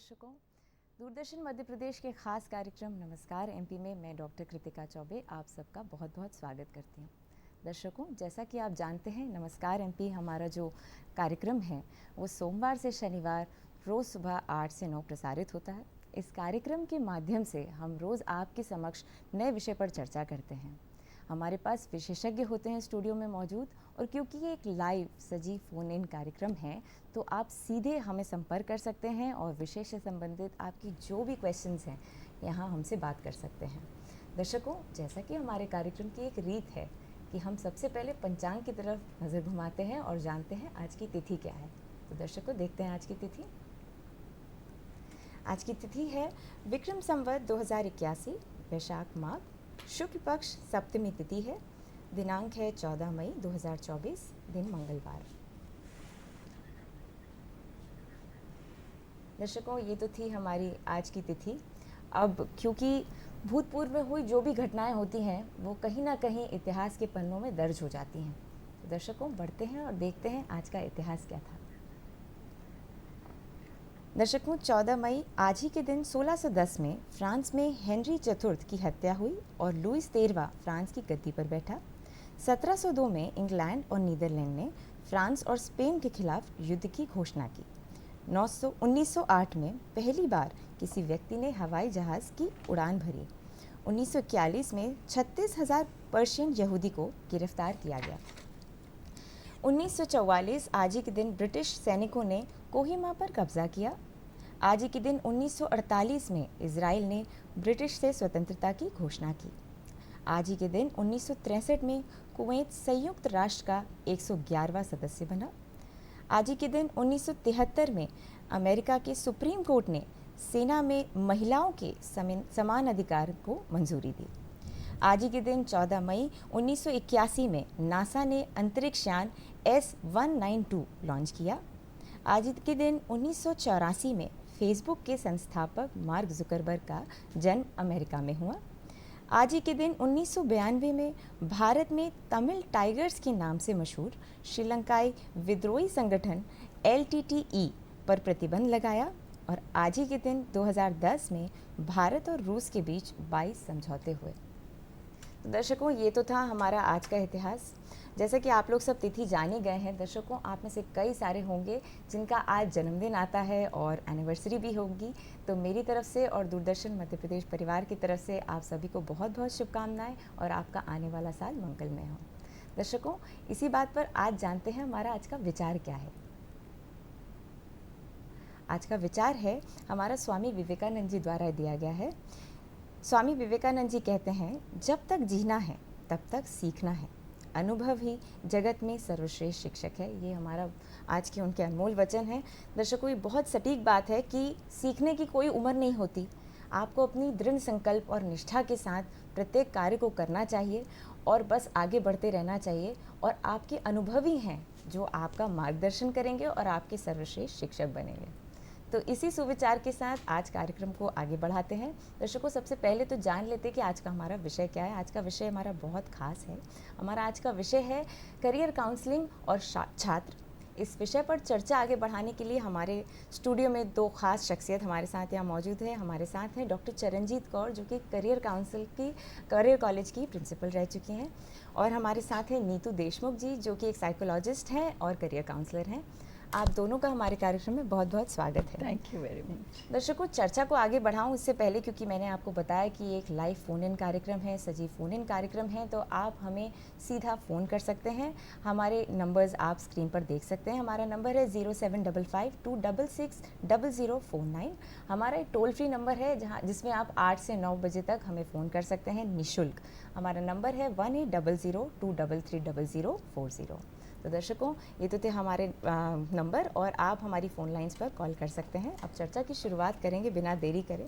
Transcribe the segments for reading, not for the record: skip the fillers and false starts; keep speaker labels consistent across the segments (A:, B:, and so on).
A: दर्शकों, दूरदर्शन मध्य प्रदेश के खास कार्यक्रम नमस्कार एमपी में मैं डॉक्टर कृतिका चौबे आप सबका बहुत बहुत स्वागत करती हूँ। दर्शकों, जैसा कि आप जानते हैं, नमस्कार एमपी हमारा जो कार्यक्रम है वो सोमवार से शनिवार रोज़ सुबह 8 से 9 प्रसारित होता है। इस कार्यक्रम के माध्यम से हम रोज़ आपके समक्ष नए विषय पर चर्चा करते हैं। हमारे पास विशेषज्ञ होते हैं स्टूडियो में मौजूद, और क्योंकि ये एक लाइव सजीव फ़ोन इन कार्यक्रम है तो आप सीधे हमें संपर्क कर सकते हैं और विषय से संबंधित आपकी जो भी क्वेश्चंस हैं यहाँ हमसे बात कर सकते हैं। दर्शकों, जैसा कि हमारे कार्यक्रम की एक रीत है कि हम सबसे पहले पंचांग की तरफ नज़र घुमाते हैं और जानते हैं आज की तिथि क्या है। तो दर्शकों, देखते हैं आज की तिथि। आज की तिथि है विक्रम संवत 2081, वैशाख माघ, शुक्ल पक्ष सप्तमी तिथि है। दिनांक है 14 मई 2024, दिन मंगलवार। दर्शकों, ये तो थी हमारी आज की तिथि। अब क्योंकि भूतपूर्व में हुई जो भी घटनाएं होती हैं वो कहीं ना कहीं इतिहास के पन्नों में दर्ज हो जाती हैं। तो दर्शकों, बढ़ते हैं और देखते हैं आज का इतिहास क्या था। दर्शकों, 14 मई आज ही के दिन 1610 में फ्रांस में हेनरी चतुर्थ की हत्या हुई और लुईस 13वां फ्रांस की गद्दी पर बैठा। 1702 में इंग्लैंड और नीदरलैंड ने फ्रांस और स्पेन के खिलाफ युद्ध की घोषणा की। 1908 में पहली बार किसी व्यक्ति ने हवाई जहाज़ की उड़ान भरी। 1941 में 36,000 पर्शियन यहूदी को गिरफ्तार किया गया। 1944 आज ही के दिन ब्रिटिश सैनिकों ने कोहिमा पर कब्जा किया। आज ही के दिन 1948 में इजराइल ने ब्रिटिश से स्वतंत्रता की घोषणा की। आज ही के दिन 1963 में कुवैत संयुक्त राष्ट्र का 111वां सदस्य बना। आज ही के दिन 1973 में अमेरिका के सुप्रीम कोर्ट ने सेना में महिलाओं के समान अधिकार को मंजूरी दी। आज ही के दिन 14 मई 1981 में नासा ने अंतरिक्ष यान S192 लॉन्च किया। आज ही के दिन 1984 में फेसबुक के संस्थापक मार्क जुकरबर्ग का जन्म अमेरिका में हुआ। आज ही के दिन 1992 में भारत में तमिल टाइगर्स के नाम से मशहूर श्रीलंकाई विद्रोही संगठन LTTE पर प्रतिबंध लगाया। और आज ही के दिन 2010 में भारत और रूस के बीच 22 समझौते हुए। तो दर्शकों, ये तो था हमारा आज का इतिहास। जैसे कि आप लोग सब तिथि जाने गए हैं, दर्शकों आप में से कई सारे होंगे जिनका आज जन्मदिन आता है और एनिवर्सरी भी होगी। तो मेरी तरफ से और दूरदर्शन मध्य प्रदेश परिवार की तरफ से आप सभी को बहुत बहुत शुभकामनाएं और आपका आने वाला साल मंगलमय हो। दर्शकों, इसी बात पर आज जानते हैं हमारा आज का विचार क्या है। आज का विचार है हमारा स्वामी विवेकानंद जी द्वारा दिया गया है। स्वामी विवेकानंद जी कहते हैं, जब तक जीना है तब तक सीखना है, अनुभव ही जगत में सर्वश्रेष्ठ शिक्षक है। ये हमारा आज के उनके अनमोल वचन है। दर्शकों, ये बहुत सटीक बात है कि सीखने की कोई उम्र नहीं होती। आपको अपनी दृढ़ संकल्प और निष्ठा के साथ प्रत्येक कार्य को करना चाहिए और बस आगे बढ़ते रहना चाहिए। और आपके अनुभवी हैं जो आपका मार्गदर्शन करेंगे और आपके सर्वश्रेष्ठ शिक्षक बनेंगे। तो इसी सुविचार के साथ आज कार्यक्रम को आगे बढ़ाते हैं। दर्शकों, सबसे पहले तो जान लेते हैं कि आज का हमारा विषय क्या है। आज का विषय हमारा बहुत खास है। हमारा आज का विषय है करियर काउंसलिंग और छात्र। इस विषय पर चर्चा आगे बढ़ाने के लिए हमारे स्टूडियो में दो खास शख्सियत हमारे साथ यहाँ मौजूद है। हमारे साथ हैं डॉक्टर चरणजीत कौर, जो कि करियर कॉलेज की प्रिंसिपल रह चुकी हैं, और हमारे साथ हैं नीतू देशमुख जी, जो कि एक साइकोलॉजिस्ट हैं और करियर काउंसलर हैं। आप दोनों का हमारे कार्यक्रम में बहुत बहुत स्वागत है।
B: Thank you very much.
A: दर्शकों, चर्चा को आगे बढ़ाऊं उससे पहले, क्योंकि मैंने आपको बताया कि ये एक लाइव फ़ोन इन कार्यक्रम है, सजीव फ़ोन इन कार्यक्रम है, तो आप हमें सीधा फ़ोन कर सकते हैं। हमारे नंबर्स आप स्क्रीन पर देख सकते हैं। हमारा नंबर है 0755-266-0049। हमारा एक टोल फ्री नंबर है जिसमें आप 8 से 9 बजे तक हमें फ़ोन कर सकते हैं निःशुल्क। हमारा नंबर है 1800-233-0040। तो दर्शकों, ये तो थे हमारे नंबर, और आप हमारी फ़ोन लाइंस पर कॉल कर सकते हैं। अब चर्चा की शुरुआत करेंगे बिना देरी करे।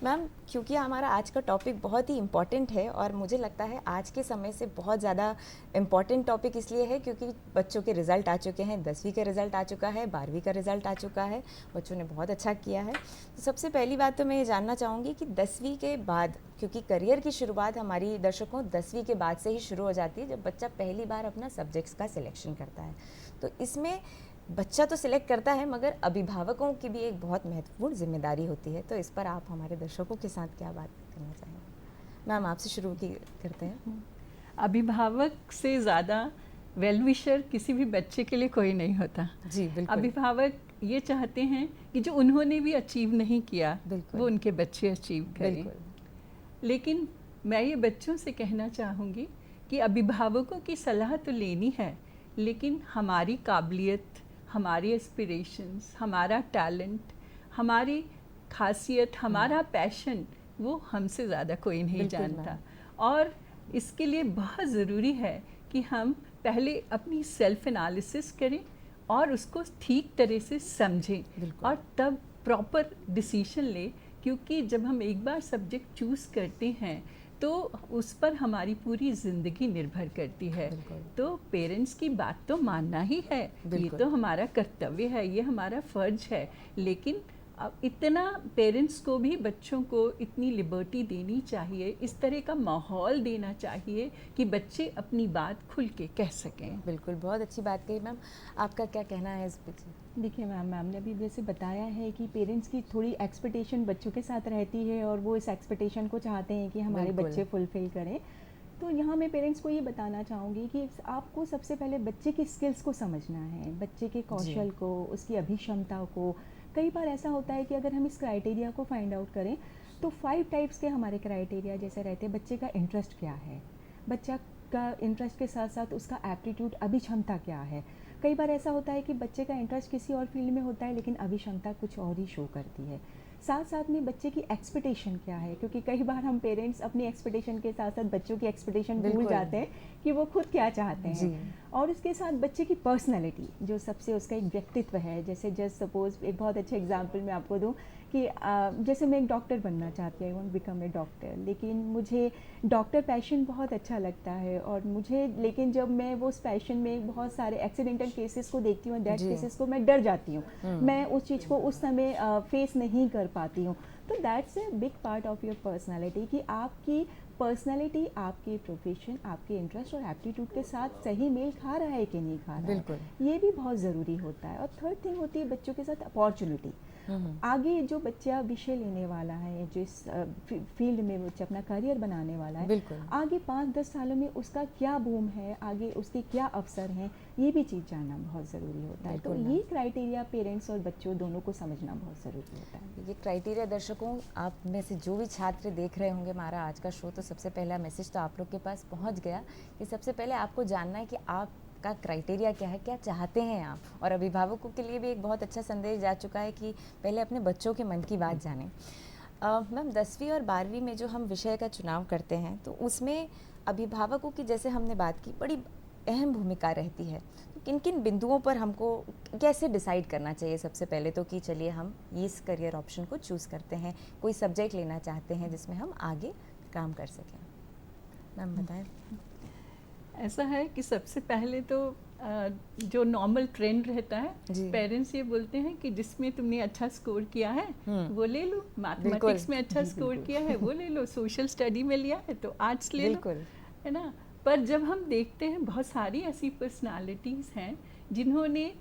A: मैम, क्योंकि हमारा आज का टॉपिक बहुत ही इम्पॉर्टेंट है और मुझे लगता है आज के समय से बहुत ज़्यादा इम्पॉर्टेंट टॉपिक इसलिए है क्योंकि बच्चों के रिज़ल्ट आ चुके हैं। 10वीं का रिज़ल्ट आ चुका है, 12वीं का रिज़ल्ट आ चुका है, बच्चों ने बहुत अच्छा किया है। तो सबसे पहली बात तो मैं ये जानना चाहूँगी कि 10वीं के बाद, क्योंकि करियर की शुरुआत हमारी दर्शकों 10वीं के बाद से ही शुरू हो जाती है, जब बच्चा पहली बार अपना सब्जेक्ट्स का सिलेक्शन करता है। तो इसमें बच्चा तो सिलेक्ट करता है मगर अभिभावकों की भी एक बहुत महत्वपूर्ण जिम्मेदारी होती है, तो इस पर आप हमारे दर्शकों के साथ क्या बात करना चाहेंगे? मैम आपसे शुरू करते हैं।
B: अभिभावक से ज़्यादा वेल विशर किसी भी बच्चे के लिए कोई नहीं होता।
A: जी बिल्कुल।
B: अभिभावक ये चाहते हैं कि जो उन्होंने भी अचीव नहीं किया वो उनके बच्चे अचीव करें। लेकिन मैं ये बच्चों से कहना चाहूँगी कि अभिभावकों की सलाह तो लेनी है, लेकिन हमारी काबिलियत, हमारी एस्पिरेशंस, हमारा टैलेंट, हमारी खासियत, हमारा पैशन वो हमसे ज़्यादा कोई नहीं जानता। और इसके लिए बहुत ज़रूरी है कि हम पहले अपनी सेल्फ एनालिसिस करें और उसको ठीक तरह से समझें और तब प्रॉपर डिसीजन लें, क्योंकि जब हम एक बार सब्जेक्ट चूज़ करते हैं तो उस पर हमारी पूरी ज़िंदगी निर्भर करती है। तो पेरेंट्स की बात तो मानना ही है, ये तो हमारा कर्तव्य है, ये हमारा फ़र्ज है। लेकिन अब इतना पेरेंट्स को भी बच्चों को इतनी लिबर्टी देनी चाहिए, इस तरह का माहौल देना चाहिए कि बच्चे अपनी बात खुल के कह सकें।
A: बिल्कुल, बहुत अच्छी बात कही मैम। आपका क्या कहना है इस पर?
C: देखिए मैम ने अभी जैसे बताया है कि पेरेंट्स की थोड़ी एक्सपेक्टेशन बच्चों के साथ रहती है और वो इस एक्सपेक्टेशन को चाहते हैं कि हमारे बच्चे फुलफ़िल करें। तो यहाँ मैं पेरेंट्स को ये बताना चाहूँगी कि आपको सबसे पहले बच्चे की स्किल्स को समझना है, बच्चे के कौशल को, उसकी अभिक्षमता को। कई बार ऐसा होता है कि अगर हम इस क्राइटेरिया को फाइंड आउट करें तो 5 टाइप्स के हमारे क्राइटेरिया जैसे रहते हैं। बच्चे का इंटरेस्ट क्या है, बच्चा का इंटरेस्ट के साथ साथ उसका एप्टीट्यूड, अभिक्षमता क्या है। कई बार ऐसा होता है कि बच्चे का इंटरेस्ट किसी और फील्ड में होता है लेकिन अभिक्षमता कुछ और ही शो करती है। साथ साथ में बच्चे की एक्सपेक्टेशन क्या है, क्योंकि कई बार हम पेरेंट्स अपनी एक्सपेक्टेशन के साथ साथ बच्चों की एक्सपेक्टेशन भूल जाते हैं कि वो खुद क्या चाहते हैं। और उसके साथ बच्चे की पर्सनैलिटी, जो सबसे उसका एक व्यक्तित्व है। जैसे जस्ट सपोज एक बहुत अच्छा एग्जांपल मैं आपको दूं कि जैसे मैं एक डॉक्टर बनना चाहती हूँ, I want become a doctor, लेकिन मुझे डॉक्टर पैशन बहुत अच्छा लगता है और मुझे, लेकिन जब मैं वो उस पैशन में बहुत सारे एक्सीडेंटल केसेस को देखती हूँ, डेथ केसेस को, मैं डर जाती हूँ, मैं उस चीज़ को उस समय फेस नहीं कर पाती हूँ। तो that's a big part of your personality कि आपकी पर्सनैलिटी आपके प्रोफेशन, आपके इंटरेस्ट और एप्टीट्यूड के साथ सही मेल खा रहा है कि नहीं खा रहा है, ये भी बहुत ज़रूरी होता है। और थर्ड थिंग होती है बच्चों के साथ अपॉर्चुनिटी। आगे जो बच्चा विषय लेने वाला है, जो इस फील्ड में बच्चा अपना करियर बनाने वाला है, आगे 5-10 सालों में उसका क्या बूम है, आगे उसके क्या अवसर हैं, ये भी चीज़ जानना बहुत ज़रूरी होता है। तो ये क्राइटेरिया पेरेंट्स और बच्चों दोनों को समझना बहुत ज़रूरी होता है।
A: ये क्राइटेरिया दर्शकों, आप में से जो भी छात्र देख रहे होंगे हमारा आज का शो, तो सबसे पहला मैसेज तो आप लोग के पास पहुंच गया कि सबसे पहले आपको जानना है कि आप का क्राइटेरिया क्या है, क्या चाहते हैं आप। और अभिभावकों के लिए भी एक बहुत अच्छा संदेश जा चुका है कि पहले अपने बच्चों के मन की बात जानें। मैम 10वीं और 12वीं में जो हम विषय का चुनाव करते हैं तो उसमें अभिभावकों की, जैसे हमने बात की, बड़ी अहम भूमिका रहती है। तो किन किन बिंदुओं पर हमको कैसे डिसाइड करना चाहिए सबसे पहले तो कि चलिए हम इस करियर ऑप्शन को चूज़ करते हैं, कोई सब्जेक्ट लेना चाहते हैं जिसमें हम आगे काम कर सकें? मैम बताएं।
B: ऐसा है कि सबसे पहले तो जो नॉर्मल ट्रेंड रहता है, पेरेंट्स ये बोलते हैं कि जिसमें तुमने अच्छा स्कोर किया है वो ले लो, मैथमेटिक्स में अच्छा स्कोर किया है वो ले लो, सोशल स्टडी में लिया है तो आर्ट्स ले लो, है ना। पर जब हम देखते हैं बहुत सारी ऐसी पर्सनालिटीज़ हैं जिन्होंने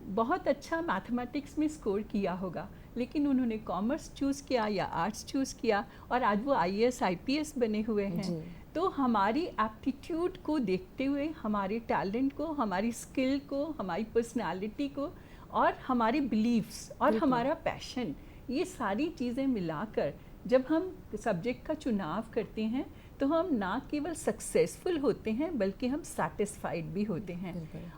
B: बहुत अच्छा मैथमेटिक्स में स्कोर किया होगा लेकिन उन्होंने कॉमर्स चूज़ किया या आर्ट्स चूज़ किया और आज वो IAS IPS बने हुए हैं। तो हमारी एप्टीट्यूड को देखते हुए, हमारे टैलेंट को, हमारी स्किल को, हमारी पर्सनालिटी को और हमारे बिलीव्स और हमारा पैशन, ये सारी चीज़ें मिलाकर जब हम सब्जेक्ट का चुनाव करते हैं तो हम ना केवल सक्सेसफुल होते हैं बल्कि हम सेटिस्फाइड भी होते हैं।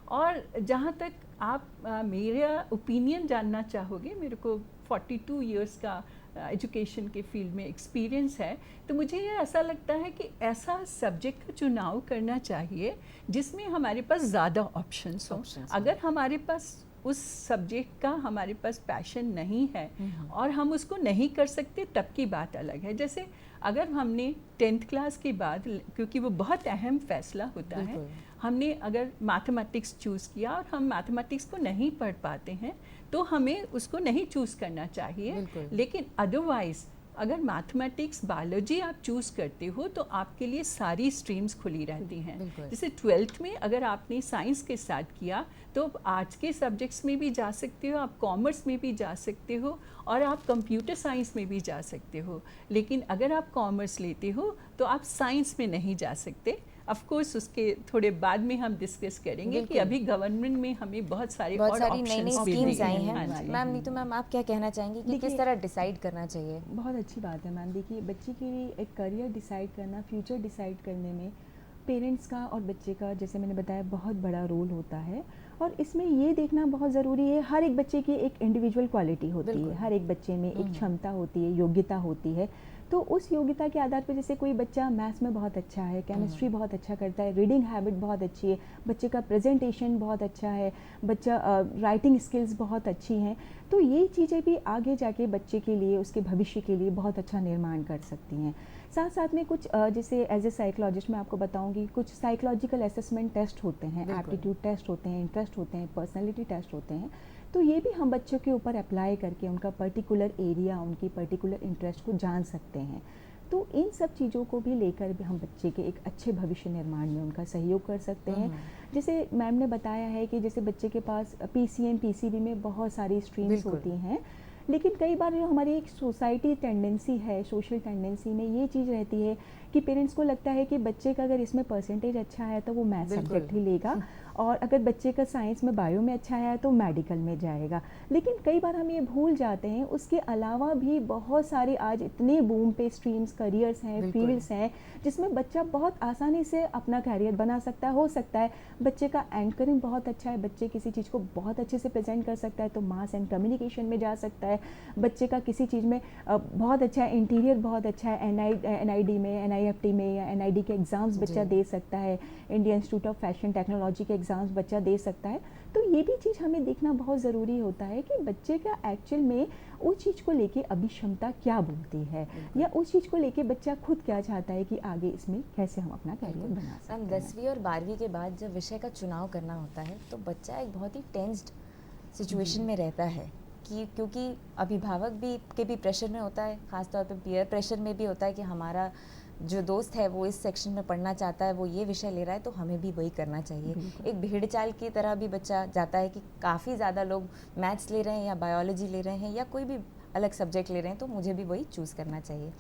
B: और जहाँ तक आप मेरा ओपिनियन जानना चाहोगे, मेरे को 42 इयर्स का एजुकेशन के फील्ड में एक्सपीरियंस है, तो मुझे ये ऐसा लगता है कि ऐसा सब्जेक्ट का चुनाव करना चाहिए जिसमें हमारे पास ज़्यादा ऑप्शंस हों। अगर हमारे पास उस सब्जेक्ट का हमारे पास पैशन नहीं है और हम उसको नहीं कर सकते, तब की बात अलग है। जैसे अगर हमने 10th क्लास के बाद, क्योंकि वो बहुत अहम फैसला होता है, हमने अगर मैथमेटिक्स चूज़ किया और हम मैथमेटिक्स को नहीं पढ़ पाते हैं तो हमें उसको नहीं चूज़ करना चाहिए। लेकिन अदरवाइज़ अगर मैथमेटिक्स बायोलॉजी आप चूज़ करते हो तो आपके लिए सारी स्ट्रीम्स खुली रहती हैं। जैसे 12th में अगर आपने साइंस के साथ किया तो आप आर्ट्स के सब्जेक्ट्स में भी जा सकते हो, आप कॉमर्स में भी जा सकते हो और आप कंप्यूटर साइंस में भी जा सकते हो। लेकिन अगर आप कॉमर्स लेते हो तो आप साइंस में नहीं जा सकते। ऑफ कोर्स उसके थोड़े बाद में हम डिस्कस करेंगे कि अभी गवर्नमेंट में हमें बहुत सारी
A: नई स्कीम्स आई हैं। मैम नीतू मैम, आप क्या कहना चाहेंगी कि किस तरह डिसाइड करना चाहिए?
C: बहुत अच्छी बात है मैम। देखिए, बच्चे के लिए एक करियर डिसाइड करना, फ्यूचर डिसाइड करने में पेरेंट्स का और बच्चे का, जैसे मैंने बताया, बहुत बड़ा रोल होता है। और इसमें ये देखना बहुत ज़रूरी है, हर एक बच्चे की एक इंडिविजुअल क्वालिटी होती है, हर एक बच्चे में एक क्षमता होती है, योग्यता होती है। तो उस योग्यता के आधार पर, जैसे कोई बच्चा मैथ्स में बहुत अच्छा है, केमिस्ट्री बहुत अच्छा करता है, रीडिंग हैबिट बहुत अच्छी है, बच्चे का प्रेजेंटेशन बहुत अच्छा है, बच्चा राइटिंग स्किल्स बहुत अच्छी हैं, तो ये चीज़ें भी आगे जाके बच्चे के लिए, उसके भविष्य के लिए बहुत अच्छा निर्माण कर सकती हैं। साथ साथ में कुछ जैसे एज ए साइकोलॉजिस्ट मैं आपको बताऊंगी, कुछ साइकोलॉजिकल असेसमेंट टेस्ट होते हैं, एप्टीट्यूड टेस्ट होते हैं, इंटरेस्ट होते हैं, पर्सनैलिटी टेस्ट होते हैं। तो ये भी हम बच्चों के ऊपर अप्लाई करके उनका पर्टिकुलर एरिया, उनकी पर्टिकुलर इंटरेस्ट को जान सकते हैं। तो इन सब चीज़ों को भी लेकर भी हम बच्चे के एक अच्छे भविष्य निर्माण में उनका सहयोग कर सकते हैं। जैसे मैम ने बताया है कि जैसे बच्चे के पास पीसीएम, पीसीबी में बहुत सारी स्ट्रीम्स होती हैं, लेकिन कई बार जो हमारी एक सोसाइटी टेंडेंसी है, सोशल टेंडेंसी में ये चीज़ रहती है कि पेरेंट्स को लगता है कि बच्चे का अगर इसमें परसेंटेज अच्छा है तो वो मैथ सब्जेक्ट ही लेगा, और अगर बच्चे का साइंस में, बायो में अच्छा है तो मेडिकल में जाएगा। लेकिन कई बार हम ये भूल जाते हैं, उसके अलावा भी बहुत सारे आज इतने बूम पे स्ट्रीम्स, करियर्स हैं, फील्ड्स हैं जिसमें बच्चा बहुत आसानी से अपना कैरियर बना सकता है। हो सकता है बच्चे का एंकरिंग बहुत अच्छा है, बच्चे किसी चीज़ को बहुत अच्छे से प्रेजेंट कर सकता है तो मास एंड कम्युनिकेशन में जा सकता है। बच्चे का किसी चीज़ में बहुत अच्छा है, इंटीरियर बहुत अच्छा है, NID में, NIFT में या NID के एग्ज़ाम्स बच्चा दे सकता है, Indian institute of fashion technology के एग्ज़ाम्स बच्चा दे सकता है। तो ये भी चीज़ हमें देखना बहुत ज़रूरी होता है कि बच्चे का एक्चुअल में उस चीज़ को लेके अभी क्षमता क्या बोलती है, या उस चीज़ को लेके बच्चा खुद क्या चाहता है कि आगे इसमें कैसे हम अपना करियर बना सकते हैं।
A: 10वीं और 12वीं के बाद जब विषय का चुनाव करना होता है तो बच्चा एक बहुत ही टेंस्ड सिचुएशन में रहता है, कि क्योंकि अभिभावक भी के भी प्रेशर में होता है, ख़ासतौर पे पीयर प्रेशर में भी होता है कि हमारा जो दोस्त है वो इस सेक्शन में पढ़ना चाहता है, वो ये विषय ले रहा है तो हमें भी वही करना चाहिए। एक भेड़ चाल की तरह भी बच्चा जाता है कि काफ़ी ज़्यादा लोग मैथ्स ले रहे हैं या बायोलॉजी ले रहे हैं या कोई भी अलग सब्जेक्ट ले रहे हैं तो मुझे भी वही चूज़ करना चाहिए।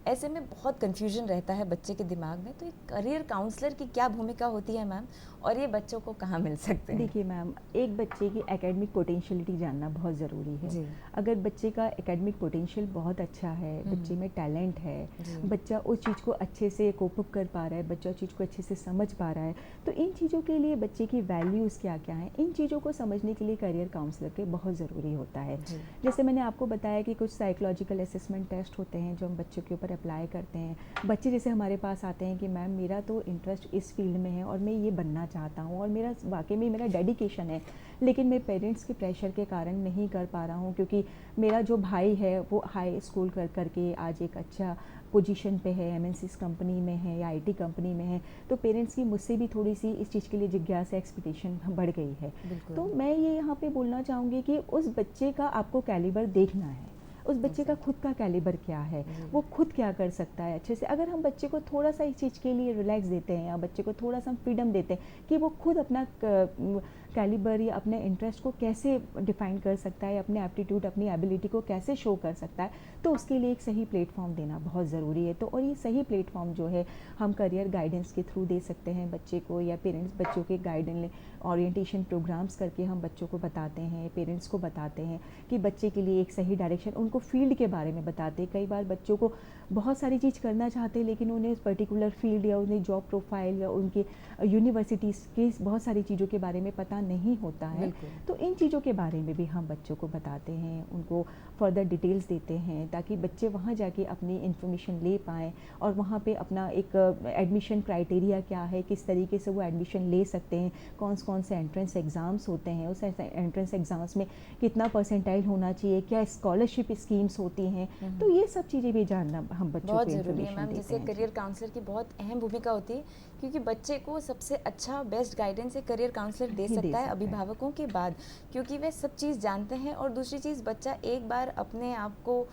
A: ऐसे में बहुत कन्फ्यूजन रहता है बच्चे के दिमाग में। तो एक करियर काउंसलर की क्या भूमिका होती है मैम, और ये बच्चों को कहाँ मिल सकते हैं?
C: देखिए मैम, एक बच्चे की एकेडमिक पोटेंशियलिटी जानना बहुत ज़रूरी है। अगर बच्चे का एकेडमिक पोटेंशियल बहुत अच्छा है, बच्चे में टैलेंट है, बच्चा उस चीज़ को अच्छे से कोप अप कर पा रहा है, बच्चा चीज़ को अच्छे से समझ पा रहा है, तो इन चीज़ों के लिए बच्चे की वैल्यूज़ क्या क्या हैं, इन चीज़ों को समझने के लिए करियर काउंसलर के बहुत ज़रूरी होता है। जैसे मैंने आपको बताया कि कुछ साइकोलॉजिकल असेसमेंट टेस्ट होते हैं जो हम बच्चों के ऊपर अप्लाई करते हैं। बच्चे जैसे हमारे पास आते हैं कि मैम मेरा तो इंटरेस्ट इस फील्ड में है और मैं ये बनना चाहता हूँ और मेरा वाकई में मेरा डेडिकेशन है, लेकिन मैं पेरेंट्स के प्रेशर के कारण नहीं कर पा रहा हूँ, क्योंकि मेरा जो भाई है वो हाई स्कूल कर करके आज एक अच्छा पोजीशन पे है, MNCs कंपनी में है या IT कंपनी में है, तो पेरेंट्स की मुझसे भी थोड़ी सी इस चीज़ के लिए जिज्ञासा, एक्सपेक्टेशन बढ़ गई है। तो मैं ये यहाँ पे बोलना चाहूँगी कि उस बच्चे का आपको कैलिबर देखना है, उस बच्चे का खुद का कैलिबर क्या है, वो खुद क्या कर सकता है अच्छे से। अगर हम बच्चे को थोड़ा सा इस चीज़ के लिए रिलैक्स देते हैं या बच्चे को थोड़ा सा फ्रीडम देते हैं कि वो खुद अपना कैलिबर या अपने इंटरेस्ट को कैसे डिफाइन कर सकता है, अपने एप्टीट्यूड, अपनी एबिलिटी को कैसे शो कर सकता है, तो उसके लिए एक सही प्लेटफॉर्म देना बहुत ज़रूरी है। तो और ये सही प्लेटफॉर्म जो है हम करियर गाइडेंस के थ्रू दे सकते हैं बच्चे को, या पेरेंट्स बच्चों के गाइडेंस ओरिएंटेशन प्रोग्राम्स करके हम बच्चों को बताते हैं, पेरेंट्स को बताते हैं कि बच्चे के लिए एक सही डायरेक्शन, उनको फील्ड के बारे में बताते हैं। कई बार बच्चों को बहुत सारी चीज़ करना चाहते हैं लेकिन उन्हें पर्टिकुलर फील्ड या उन्हें जॉब प्रोफाइल या उनके यूनिवर्सिटीज़ की बहुत सारी चीज़ों के बारे में पता नहीं होता है, तो इन चीज़ों के बारे में भी हम बच्चों को बताते हैं, उनको फर्दर डिटेल्स देते हैं ताकि बच्चे वहाँ जाके अपनी इन्फॉर्मेशन ले पाएँ और वहाँ पे अपना एक एडमिशन क्राइटेरिया क्या है, किस तरीके से वो एडमिशन ले सकते हैं, कौन से एंट्रेंस एग्ज़ाम्स होते हैं, उस एंट्रेंस एग्ज़ाम्स में कितना परसेंटाइल होना चाहिए, क्या स्कॉलरशिप स्कीम्स होती हैं, तो ये सब चीज़ें भी जानना हम बच्चों को
A: बहुत ज़रूरी है मैम।
C: देते
A: जैसे
C: हैं।
A: करियर काउंसलर की बहुत अहम भूमिका होती है, क्योंकि बच्चे को सबसे अच्छा बेस्ट गाइडेंस एक करियर काउंसलर दे सकता है अभिभावकों के बाद, क्योंकि वे सब चीज़ जानते हैं। और दूसरी चीज़, बच्चा एक बार अपने आप को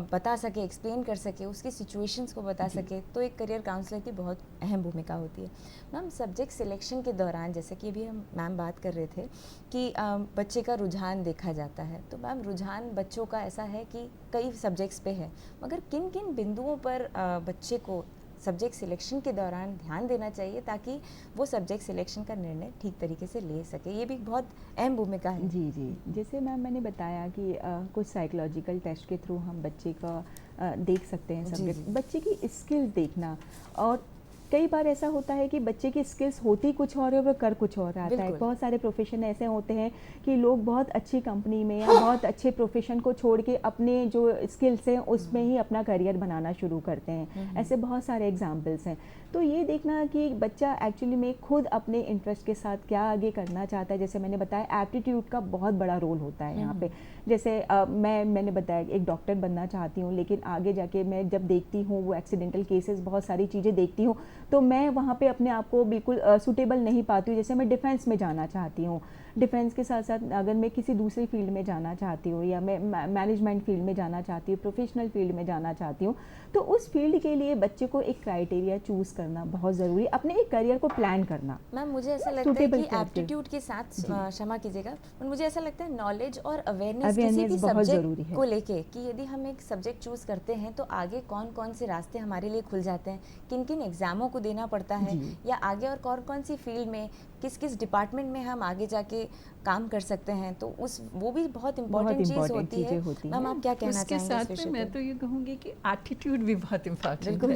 A: बता सके, एक्सप्लेन कर सके, उसकी सिचुएशंस को बता सके, तो एक करियर काउंसलर की बहुत अहम भूमिका होती है। मैम, सब्जेक्ट सिलेक्शन के दौरान, जैसे कि अभी हम मैम बात कर रहे थे कि बच्चे का रुझान देखा जाता है, तो मैम रुझान बच्चों का ऐसा है कि कई सब्जेक्ट्स पे है, मगर किन किन बिंदुओं पर बच्चे को सब्जेक्ट सिलेक्शन के दौरान ध्यान देना चाहिए ताकि वो सब्जेक्ट सिलेक्शन का निर्णय ठीक तरीके से ले सके? ये भी बहुत अहम भूमिका है।
C: जी जी, जैसे मैम मैंने बताया कि कुछ साइकोलॉजिकल टेस्ट के थ्रू हम बच्चे का देख सकते हैं सब्जेक्ट, बच्चे की स्किल्स देखना। और कई बार ऐसा होता है कि बच्चे की स्किल्स होती कुछ और है, वो कर कुछ और आता है। बहुत सारे प्रोफेशन ऐसे होते हैं कि लोग बहुत अच्छी कंपनी में या बहुत अच्छे प्रोफेशन को छोड़ के अपने जो स्किल्स हैं उसमें ही अपना करियर बनाना शुरू करते हैं। ऐसे बहुत सारे एग्जाम्पल्स हैं। तो ये देखना कि बच्चा एक्चुअली में खुद अपने इंटरेस्ट के साथ क्या आगे करना चाहता है। जैसे मैंने बताया, एप्टीट्यूड का बहुत बड़ा रोल होता है यहाँ पे। जैसे मैंने बताया एक डॉक्टर बनना चाहती हूँ, लेकिन आगे जाके मैं जब देखती हूँ वो एक्सीडेंटल केसेस, बहुत सारी चीज़ें देखती हूँ, तो मैं वहाँ पे अपने आप को बिल्कुल सूटेबल नहीं पाती हूँ। जैसे मैं डिफेंस में जाना चाहती हूँ, डिफेंस के साथ साथ अगर मैं किसी दूसरी फील्ड में जाना चाहती हूँ, या मैं मैनेजमेंट फील्ड में जाना चाहती हूँ, प्रोफेशनल फील्ड में जाना चाहती हूँ, तो उस फील्ड के लिए बच्चे को एक क्राइटेरिया चूज़ करना बहुत ज़रूरी है, अपने एक करियर को प्लान करना।
A: मैम, मुझे ऐसा लगता है कि एप्टीट्यूड के साथ, क्षमा कीजिएगा, पर मुझे ऐसा लगता है नॉलेज और अवेयरनेस किसी भी सब्जेक्ट को लेके, कि यदि हम एक सब्जेक्ट चूज़ करते हैं तो आगे कौन कौन से रास्ते हमारे लिए खुल जाते हैं, किन किन एग्ज़ामों को देना पड़ता है, या आगे और कौन कौन सी फील्ड में, किस किस डिपार्टमेंट में हम आगे जाके काम कर सकते हैं, तो वो भी बहुत इम्पोर्टेंट चीज़ होती है। मैम, आप क्या कहना चाहेंगे?
B: उसके साथ में मैं तो ये कहूँगी कि एटीट्यूड भी बहुत इम्पोर्टेंट है।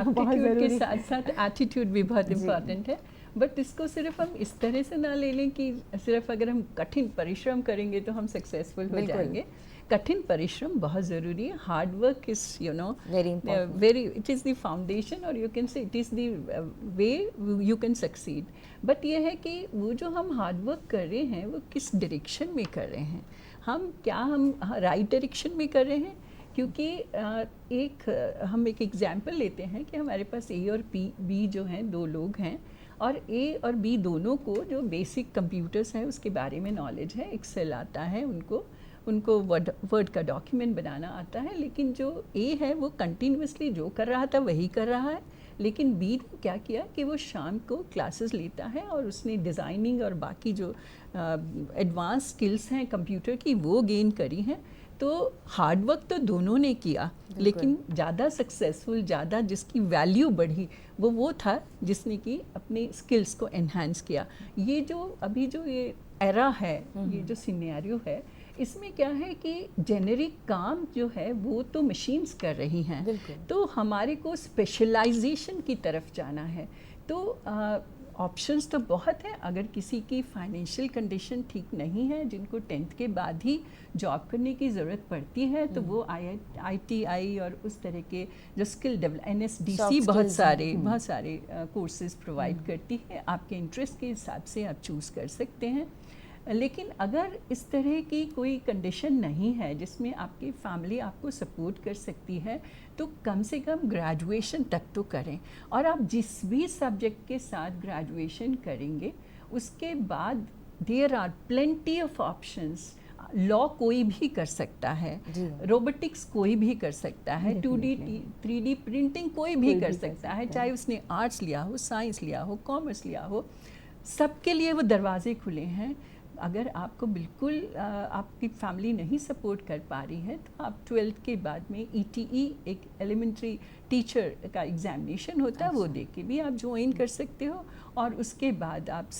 B: एप्टीट्यूड के साथ साथ एटीट्यूड भी बहुत इम्पोर्टेंट है। बट इसको सिर्फ हम इस तरह से ना ले लें कि सिर्फ अगर हम कठिन परिश्रम करेंगे तो हम सक्सेसफुल हो जाएंगे। कठिन परिश्रम बहुत ज़रूरी है। Hard work is very it is the foundation, और you can say it is the way you can succeed. But ये है कि वो जो हम हार्ड वर्क कर रहे हैं वो किस डायरेक्शन में कर रहे हैं, हम राइट डायरेक्शन में कर रहे हैं। क्योंकि हम एक एग्जाम्पल लेते हैं कि हमारे पास ए और बी जो हैं, दो लोग हैं, और ए और बी दोनों को जो बेसिक कंप्यूटर्स हैं उसके बारे में नॉलेज है, एक्सेल आता है, उनको वर्ड का डॉक्यूमेंट बनाना आता है। लेकिन जो ए है वो कंटिन्यूसली जो कर रहा था वही कर रहा है। लेकिन बी ने क्या किया कि वो शाम को क्लासेस लेता है और उसने डिज़ाइनिंग और बाकी जो एडवांस स्किल्स हैं कंप्यूटर की वो गेन करी हैं। तो हार्ड वर्क तो दोनों ने किया, लेकिन ज़्यादा सक्सेसफुल, ज़्यादा जिसकी वैल्यू बढ़ी वो था जिसने कि अपने स्किल्स को एनहांस किया। ये जो अभी जो ये एरा है, ये जो सिनेरियो है, इसमें क्या है कि जेनेरिक काम जो है वो तो मशीन्स कर रही हैं, तो हमारे को स्पेशलाइजेशन की तरफ जाना है। तो ऑप्शंस तो बहुत हैं। अगर किसी की फाइनेंशियल कंडीशन ठीक नहीं है, जिनको 10th के बाद ही जॉब करने की ज़रूरत पड़ती है, तो वो ITI और उस तरह के जो स्किल डेवलप NSDC बहुत सारे कोर्सेज प्रोवाइड करती है। आपके इंटरेस्ट के हिसाब से आप चूज़ कर सकते हैं। लेकिन अगर इस तरह की कोई कंडीशन नहीं है जिसमें आपकी फैमिली आपको सपोर्ट कर सकती है, तो कम से कम ग्रेजुएशन तक तो करें। और आप जिस भी सब्जेक्ट के साथ ग्रेजुएशन करेंगे उसके बाद there are plenty of options. Law कोई भी कर सकता है, रोबोटिक्स कोई भी कर सकता है, 2D 3D प्रिंटिंग कोई भी कर सकता है, चाहे उसने आर्ट्स लिया हो, साइंस लिया हो, कॉमर्स लिया हो, सबके लिए वो दरवाजे खुले हैं। अगर आपको बिल्कुल आपकी फैमिली नहीं सपोर्ट कर पा रही है, तो आप 12th के बाद में ETE एक एलिमेंट्री टीचर का एग्जामिनेशन होता है, वो दे के भी आप ज्वाइन कर सकते हो। और उसके बाद आप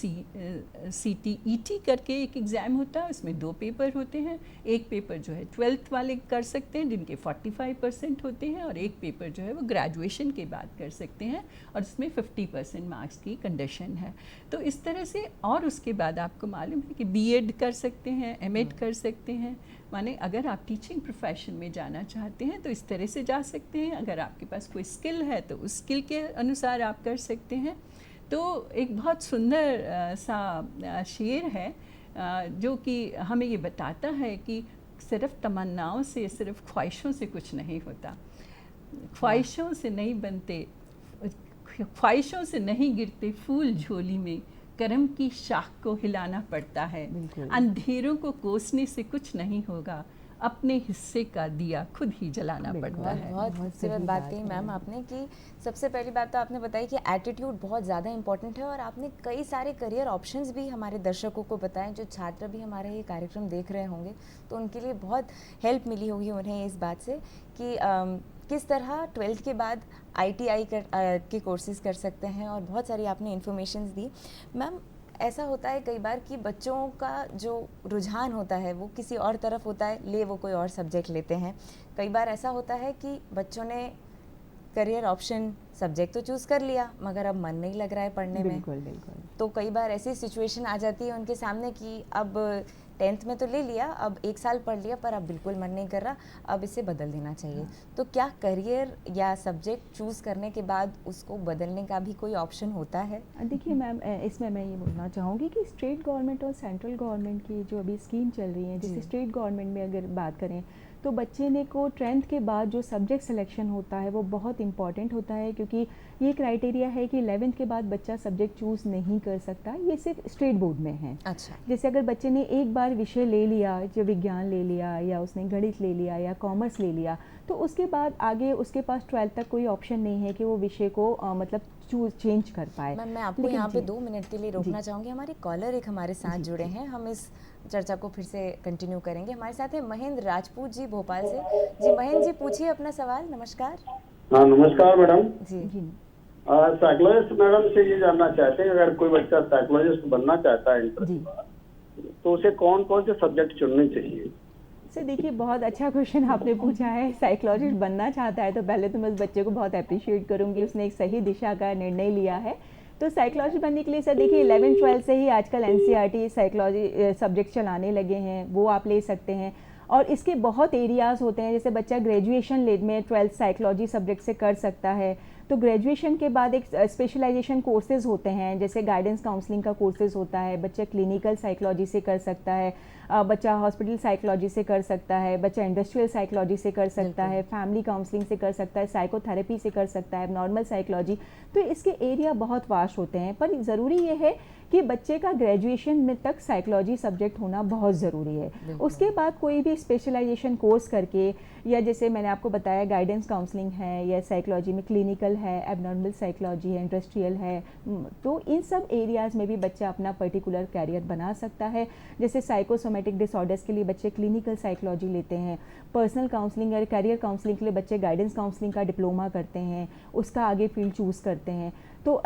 B: CTET करके एक एग्ज़ाम होता है, उसमें 2 पेपर होते हैं। एक पेपर जो है 12th वाले कर सकते हैं जिनके 45% होते हैं, और एक पेपर जो है वो ग्रेजुएशन के बाद कर सकते हैं और उसमें 50% मार्क्स की कंडीशन है। तो इस तरह से, और उसके बाद आपको मालूम है कि B.Ed कर सकते हैं, M.Ed कर सकते हैं। माने अगर आप टीचिंग प्रोफेशन में जाना चाहते हैं तो इस तरह से जा सकते हैं। अगर आपके पास कोई स्किल है तो उस स्किल के अनुसार आप कर सकते हैं। तो एक बहुत सुंदर सा शेर है जो कि हमें ये बताता है कि सिर्फ तमन्नाओं से, सिर्फ ख्वाहिशों से कुछ नहीं होता, ख्वाहिशों से नहीं बनते, ख्वाहिशों से नहीं गिरते फूल झोली में, करम की शाख को हिलाना पड़ता है। अंधेरों को कोसने से कुछ नहीं होगा, अपने हिस्से का दिया खुद ही जलाना पड़ता है।
A: बहुत खूबसूरत बात कही मैम आपने कि सबसे पहली बात तो आपने बताई कि एटीट्यूड बहुत ज़्यादा इंपॉर्टेंट है, और आपने कई सारे करियर ऑप्शंस भी हमारे दर्शकों को बताएं। जो छात्र भी हमारे ये कार्यक्रम देख रहे होंगे तो उनके लिए बहुत हेल्प मिली होगी उन्हें इस बात से कि किस तरह 12th के बाद ITI के कोर्सेज़ कर सकते हैं, और बहुत सारी आपने इन्फॉर्मेशंस दी। मैम ऐसा होता है कई बार कि बच्चों का जो रुझान होता है वो किसी और तरफ होता है, वो कोई और सब्जेक्ट लेते हैं। कई बार ऐसा होता है कि बच्चों ने करियर ऑप्शन सब्जेक्ट तो चूज़ कर लिया मगर अब मन नहीं लग रहा है पढ़ने में।
C: बिल्कुल।
A: तो कई बार ऐसी सिचुएशन आ जाती है उनके सामने कि अब 10th में तो ले लिया, अब 1 साल पढ़ लिया, पर अब बिल्कुल मन नहीं कर रहा, अब इसे बदल देना चाहिए। तो क्या करियर या सब्जेक्ट चूज़ करने के बाद उसको बदलने का भी कोई ऑप्शन होता है?
C: देखिए मैम, इसमें मैं ये बोलना चाहूँगी कि स्टेट गवर्नमेंट और सेंट्रल गवर्नमेंट की जो अभी स्कीम चल रही है, जैसे स्टेट गवर्नमेंट में अगर बात करें तो बच्चे ने को 10th के बाद जो सब्जेक्ट सिलेक्शन होता है वो बहुत इंपॉर्टेंट होता है, क्योंकि ये क्राइटेरिया है कि 11th के बाद बच्चा सब्जेक्ट चूज़ नहीं कर सकता, ये सिर्फ स्टेट बोर्ड में है।
A: अच्छा।
C: जैसे अगर बच्चे ने एक बार विषय ले लिया, जो विज्ञान ले लिया या उसने गणित ले लिया या कॉमर्स ले लिया, तो उसके बाद आगे उसके पास 12th तक कोई ऑप्शन नहीं है कि वो विषय को मतलब चेंज कर पाए।
A: मैम मैं आपको यहाँ पे 2 मिनट के लिए रोकना चाहूँगी। हमारे कॉलर एक हमारे साथ जुड़े हैं, हम इस चर्चा को फिर से कंटिन्यू करेंगे। हमारे साथ है महेंद्र राजपूत जी भोपाल से। जी महेंद्र जी, पूछिए अपना सवाल। नमस्कार।
D: हाँ नमस्कार मैडम
C: जी।
D: साइकोलॉजिस्ट मैडम से ये जानना चाहते हैं, अगर कोई बच्चा साइकोलॉजिस्ट बनना चाहता है इंटर के बाद, तो उसे कौन कौन से सब्जेक्ट चुनने चाहिए?
C: सर देखिए, बहुत अच्छा क्वेश्चन आपने पूछा है। साइकोलॉजिस्ट बनना चाहता है तो पहले तो मैं उस बच्चे को बहुत अप्रिशिएट करूंगी, उसने एक सही दिशा का निर्णय लिया है। तो साइकोलॉजिस्ट बनने के लिए सर देखिए 11th-12th से ही आजकल NCERT साइकोलॉजी सब्जेक्ट चलाने लगे हैं, वो आप ले सकते हैं। और इसके बहुत एरियाज़ होते हैं, जैसे बच्चा ग्रेजुएशन में 12th साइकोलॉजी सब्जेक्ट से कर सकता है, तो ग्रेजुएशन के बाद एक स्पेशलाइजेशन कोर्सेज होते हैं, जैसे गाइडेंस काउंसलिंग का कोर्सेज होता है, बच्चा क्लिनिकल साइकोलॉजी से कर सकता है, बच्चा हॉस्पिटल साइकोलॉजी से कर सकता है, बच्चा इंडस्ट्रियल साइकोलॉजी से कर सकता है, फैमिली काउंसलिंग से कर सकता है, साइकोथेरेपी से कर सकता है, नॉर्मल साइकोलॉजी। तो इसके एरिया बहुत वास्ट होते हैं, पर ज़रूरी ये है कि बच्चे का ग्रेजुएशन में तक साइकोलॉजी सब्जेक्ट होना बहुत ज़रूरी है। उसके बाद कोई भी स्पेशलाइजेशन कोर्स करके, या जैसे मैंने आपको बताया गाइडेंस काउंसलिंग है, या साइकोलॉजी में क्लिनिकल है, एबनॉर्मल साइकोलॉजी है, इंडस्ट्रियल है, तो इन सब एरियाज़ में भी बच्चा अपना पर्टिकुलर कैरियर बना सकता है। जैसे साइकोसोमेटिक डिसऑर्डर्स के लिए बच्चे क्लिनिकल साइकोलॉजी लेते हैं, पर्सनल काउंसलिंग और कैरियर काउंसलिंग के लिए बच्चे गाइडेंस काउंसलिंग का डिप्लोमा करते हैं, उसका आगे फील्ड चूज़ करते हैं। तो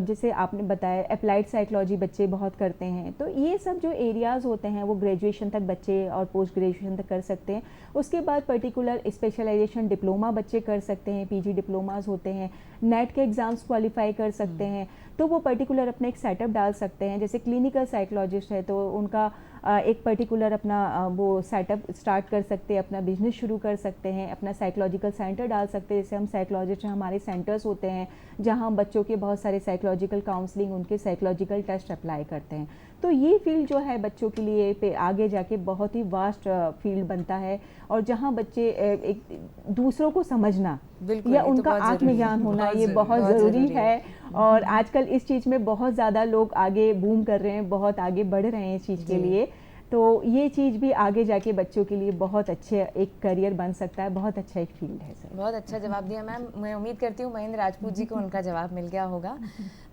C: जैसे आपने बताया अप्लाइड साइकोलॉजी बच्चे बहुत करते हैं। तो ये सब जो एरियाज़ होते हैं वो ग्रेजुएशन तक बच्चे और पोस्ट ग्रेजुएशन तक कर सकते हैं। उसके बाद पर्टिकुलर स्पेशलाइजेशन डिप्लोमा बच्चे कर सकते हैं, PG डिप्लोमास होते हैं, नेट के एग्ज़ाम्स क्वालिफाई कर सकते हैं, तो वो पर्टिकुलर अपना एक सेटअप डाल सकते हैं। जैसे क्लिनिकल साइकोलॉजिस्ट है तो उनका एक पर्टिकुलर अपना वो सेटअप स्टार्ट कर सकते हैं, अपना बिजनेस शुरू कर सकते हैं, अपना साइकोलॉजिकल सेंटर डाल सकते हैं। जैसे हम साइकोलॉजिस्ट हैं, हमारे सेंटर्स होते हैं जहां हम बच्चों के बहुत सारे साइकोलॉजिकल काउंसलिंग, उनके साइकोलॉजिकल टेस्ट अप्लाई करते हैं। तो ये फील्ड जो है बच्चों के लिए पे आगे जाके बहुत ही वास्ट फील्ड बनता है, और जहाँ बच्चे एक दूसरों को समझना या उनका आत्मज्ञान होना ये बहुत ज़रूरी है। और आजकल इस चीज़ में बहुत ज़्यादा लोग आगे बूम कर रहे हैं, बहुत आगे बढ़ रहे हैं इस चीज़ के लिए। तो ये चीज़ भी आगे जाके बच्चों के लिए बहुत अच्छे एक करियर बन सकता है, बहुत अच्छा एक फील्ड है सर।
A: बहुत अच्छा जवाब दिया मैम। मैं उम्मीद करती हूँ महेंद्र राजपूत जी को उनका जवाब मिल गया होगा।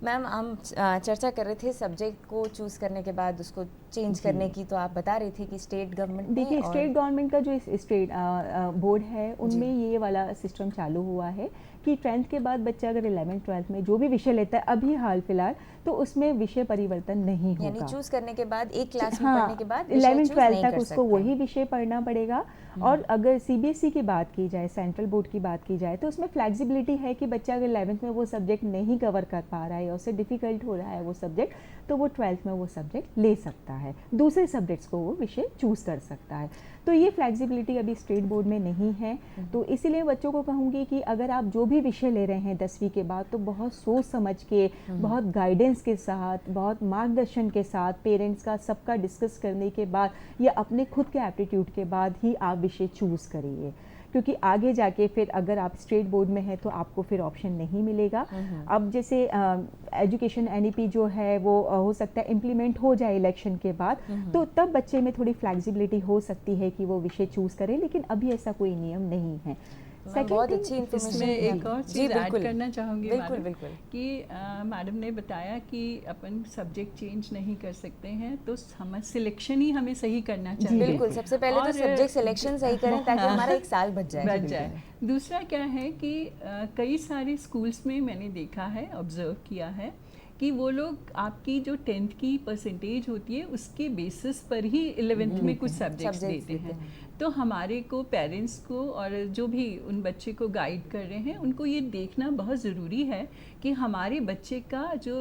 A: मैम हम चर्चा कर रहे थे सब्जेक्ट को चूज़ करने के बाद उसको चेंज करने की, तो आप बता रही थी कि स्टेट गवर्नमेंट
C: देखिए स्टेट गवर्नमेंट का जो स्टेट बोर्ड है उनमें ये वाला सिस्टम चालू हुआ है कि 10th के बाद बच्चा अगर 11th-12th में जो भी विषय लेता है अभी हाल फिलहाल, तो उसमें विषय परिवर्तन नहीं होगा।
A: यानी चूज करने के बाद एक क्लास में पढ़ने के बाद
C: 11th-12th तक उसको वही विषय पढ़ना पड़ेगा। और अगर CBSE की बात की जाए, सेंट्रल बोर्ड की बात की जाए, तो उसमें फ्लेक्सिबिलिटी है कि बच्चा अगर 11th में वो सब्जेक्ट नहीं कवर कर पा रहा है या उसे डिफ़िकल्ट हो रहा है वो सब्जेक्ट, तो वो 12th में वो सब्जेक्ट ले सकता है, दूसरे सब्जेक्ट्स को वो विषय चूज़ कर सकता है। तो ये फ्लेक्सिबिलिटी अभी स्टेट बोर्ड में नहीं है। तो इसीलिए बच्चों को कहूँगी कि अगर आप जो भी भी विषय ले रहे हैं 10वीं के बाद, तो बहुत सोच समझ के, बहुत गाइडेंस के साथ, बहुत मार्गदर्शन के साथ, पेरेंट्स का सबका डिस्कस करने के बाद या अपने खुद के एप्टीट्यूड के बाद ही आप विषय चूज़ करिए, क्योंकि आगे जाके फिर अगर आप स्टेट बोर्ड में हैं तो आपको फिर ऑप्शन नहीं मिलेगा। अब जैसे एजुकेशन NEP जो है वो हो सकता है इम्प्लीमेंट हो जाए इलेक्शन के बाद, तो तब बच्चे में थोड़ी फ्लेक्सिबिलिटी हो सकती है कि वो विषय चूज़ करे, लेकिन अभी ऐसा कोई नियम नहीं है।
A: बहुत अच्छी इन्फॉर्मेशन।
B: इसमें एक और चीज़ ऐड करना चाहूँगी
A: बिल्कुल
B: मैडम,
A: बिल्कुल,
B: कि मैडम ने बताया कि अपन सब्जेक्ट चेंज नहीं कर सकते हैं, तो हम सिलेक्शन ही हमें सही करना चाहिए।
A: बिल्कुल, सबसे पहले तो सब्जेक्ट सिलेक्शन सही करें ताकि हमारा एक साल बच जाए।
B: दूसरा क्या है कि कई सारे स्कूल्स में मैंने देखा है, ऑब्जर्व किया है कि वो लोग आपकी जो 10th की परसेंटेज होती है उसके बेसिस पर ही 11th में कुछ सब्जेक्ट्स देते हैं। तो हमारे को, पेरेंट्स को और जो भी उन बच्चे को गाइड कर रहे हैं, उनको ये देखना बहुत ज़रूरी है कि हमारे बच्चे का जो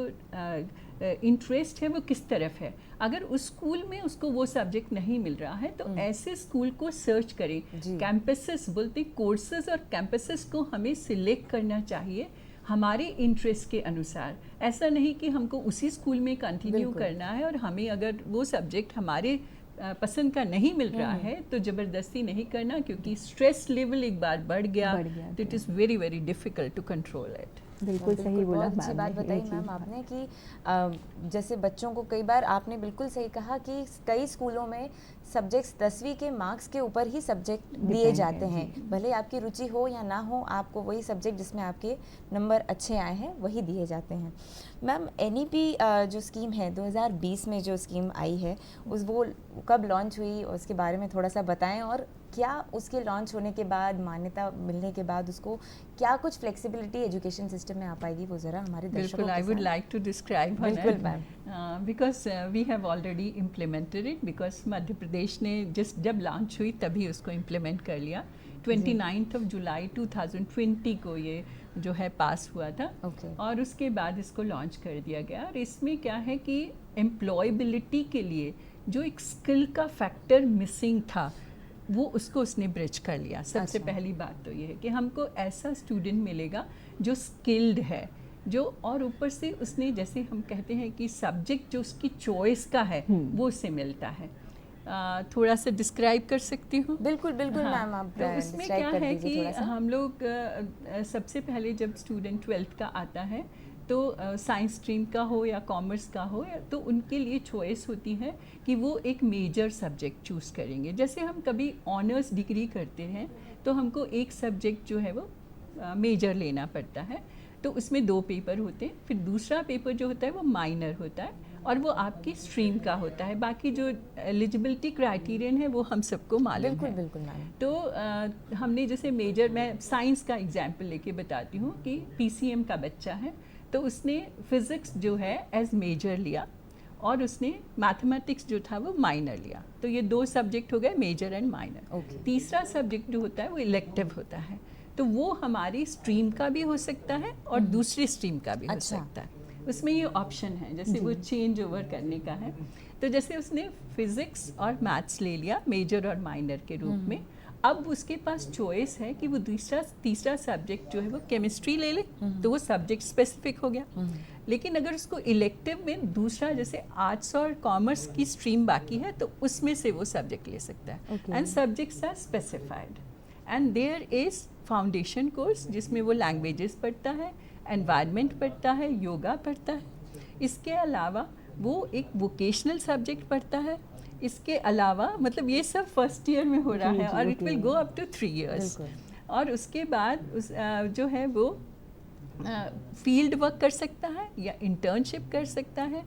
B: इंटरेस्ट है वो किस तरफ है। अगर उस स्कूल में उसको वो सब्जेक्ट नहीं मिल रहा है तो ऐसे स्कूल को सर्च करें। कैंपसेस बोलते, कोर्सेज और कैंपसेस को हमें सिलेक्ट करना चाहिए हमारे इंटरेस्ट के अनुसार। ऐसा नहीं कि हमको उसी स्कूल में कंटिन्यू करना है और हमें अगर वो सब्जेक्ट हमारे पसंद का नहीं मिल रहा है तो ज़बरदस्ती नहीं करना, क्योंकि स्ट्रेस लेवल एक बार बढ़ गया तो it is very very difficult to control it.
C: बिल्कुल सही बोला,
A: बहुत अच्छी बात बताई मैम आपने कि जैसे बच्चों को कई बार आपने बिल्कुल सही कहा कि कई स्कूलों में सब्जेक्ट्स 10वीं के मार्क्स के ऊपर ही सब्जेक्ट दिए जाते हैं, भले आपकी रुचि हो या ना हो, आपको वही सब्जेक्ट जिसमें आपके नंबर अच्छे आए हैं वही दिए जाते हैं। मैम NEP जो स्कीम है 2020 में जो स्कीम आई है वो कब लॉन्च हुई और उसके बारे में थोड़ा सा बताएं, और क्या उसके लॉन्च होने के बाद, मान्यता मिलने के बाद उसको क्या कुछ फ्लेक्सिबिलिटी एजुकेशन सिस्टम में आ पाएगी, वो ज़रा हमारे दर्शकों
B: बिल्कुल, I would like to describe
A: बिल्कुल ma'am,
B: because we have already implemented it, because Madhya Pradesh ने जब लॉन्च हुई तभी उसको इम्प्लीमेंट कर लिया। 29 जुलाई 2020 को ये जो है पास हुआ था और उसके बाद इसको लॉन्च कर दिया गया। और इसमें क्या है कि एम्प्लॉयबिलिटी के लिए जो एक स्किल का फैक्टर मिसिंग था वो उसको उसने ब्रिज कर लिया। सबसे पहली बात तो ये है कि हमको ऐसा स्टूडेंट मिलेगा जो स्किल्ड है, जो और ऊपर से उसने, जैसे हम कहते हैं कि सब्जेक्ट जो उसकी चॉइस का है वो उससे मिलता है। थोड़ा सा डिस्क्राइब कर सकती हूँ?
A: बिल्कुल बिल्कुल मैम, आप
B: तो उसमें क्या है कि हम लोग सबसे पहले जब स्टूडेंट 12th का आता है तो साइंस स्ट्रीम का हो या कॉमर्स का हो, तो उनके लिए चॉइस होती है कि वो एक मेजर सब्जेक्ट चूज़ करेंगे। जैसे हम कभी ऑनर्स डिग्री करते हैं तो हमको एक सब्जेक्ट जो है वो मेजर लेना पड़ता है, तो उसमें 2 पेपर होते हैं। फिर दूसरा पेपर जो होता है वो माइनर होता है और वो आपकी स्ट्रीम का होता है। बाकी जो एलिजिबिलिटी क्राइटेरियन है वो हम सबको मालूम है।
A: बिल्कुल मैम।
B: तो हमने जैसे मेजर, मैं साइंस का एग्जाम्पल लेके बताती हूँ कि PCM का बच्चा है तो उसने फिज़िक्स जो है एज मेजर लिया और उसने मैथमेटिक्स जो था वो माइनर लिया। तो ये 2 सब्जेक्ट हो गए, मेजर एंड माइनर। तीसरा सब्जेक्ट जो होता है वो इलेक्टिव होता है, तो वो हमारी स्ट्रीम का भी हो सकता है और दूसरी स्ट्रीम का भी हो सकता है। उसमें ये ऑप्शन है, जैसे वो चेंज ओवर करने का है। तो जैसे उसने फिज़िक्स और मैथ्स ले लिया मेजर और माइनर के रूप में, अब उसके पास चॉइस है कि वो तीसरा सब्जेक्ट जो है वो केमिस्ट्री ले ले, तो वो सब्जेक्ट स्पेसिफिक हो गया। लेकिन अगर उसको इलेक्टिव में दूसरा, जैसे आर्ट्स और कॉमर्स की स्ट्रीम बाकी है, तो उसमें से वो सब्जेक्ट ले सकता है। And subjects are specified and there is foundation course जिसमें वो लैंग्वेजेस पढ़ता है, एनवायरनमेंट पढ़ता है, योगा पढ़ता है। इसके अलावा वो एक वोकेशनल सब्जेक्ट पढ़ता है। इसके अलावा मतलब ये सब फर्स्ट ईयर में हो रहा है और it will go up to 3 years। और उसके बाद जो है वो फील्ड वर्क कर सकता है या इंटर्नशिप कर सकता है।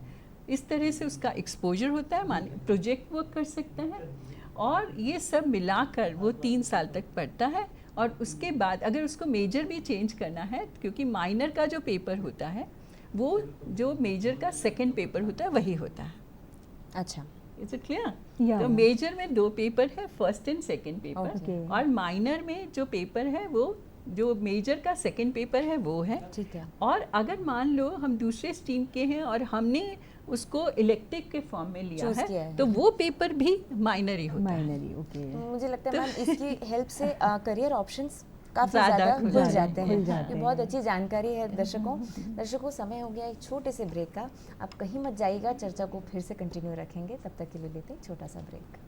B: इस तरह से उसका एक्सपोजर होता है, माने प्रोजेक्ट वर्क कर सकता है। और ये सब मिलाकर वो 3 साल तक पढ़ता है। और उसके बाद अगर उसको मेजर भी चेंज करना है, क्योंकि माइनर का जो पेपर होता है वो जो मेजर का सेकंड पेपर होता है वही होता है।
A: अच्छा,
B: इज इट क्लियर? तो मेजर में 2 पेपर है, फर्स्ट एंड सेकंड पेपर। और माइनर में जो पेपर है वो जो मेजर का सेकंड पेपर है वो है।
A: ठीक है।
B: और अगर मान लो हम दूसरे स्ट्रीम के हैं और हमने उसको इलेक्टिव के फॉर्म में लिया है तो वो पेपर भी माइनर ही होता है।
C: ओके।
A: मुझे लगता है मैम इसकी हेल्प से करियर ऑप्शंस काफ़ी ज़्यादा खुल जाते हैं।
C: जाते
A: ये बहुत अच्छी जानकारी है दर्शकों। समय हो गया एक छोटे से ब्रेक का। आप कहीं मत जाइएगा, चर्चा को फिर से कंटिन्यू रखेंगे। तब तक के लिए लेते हैं छोटा सा ब्रेक।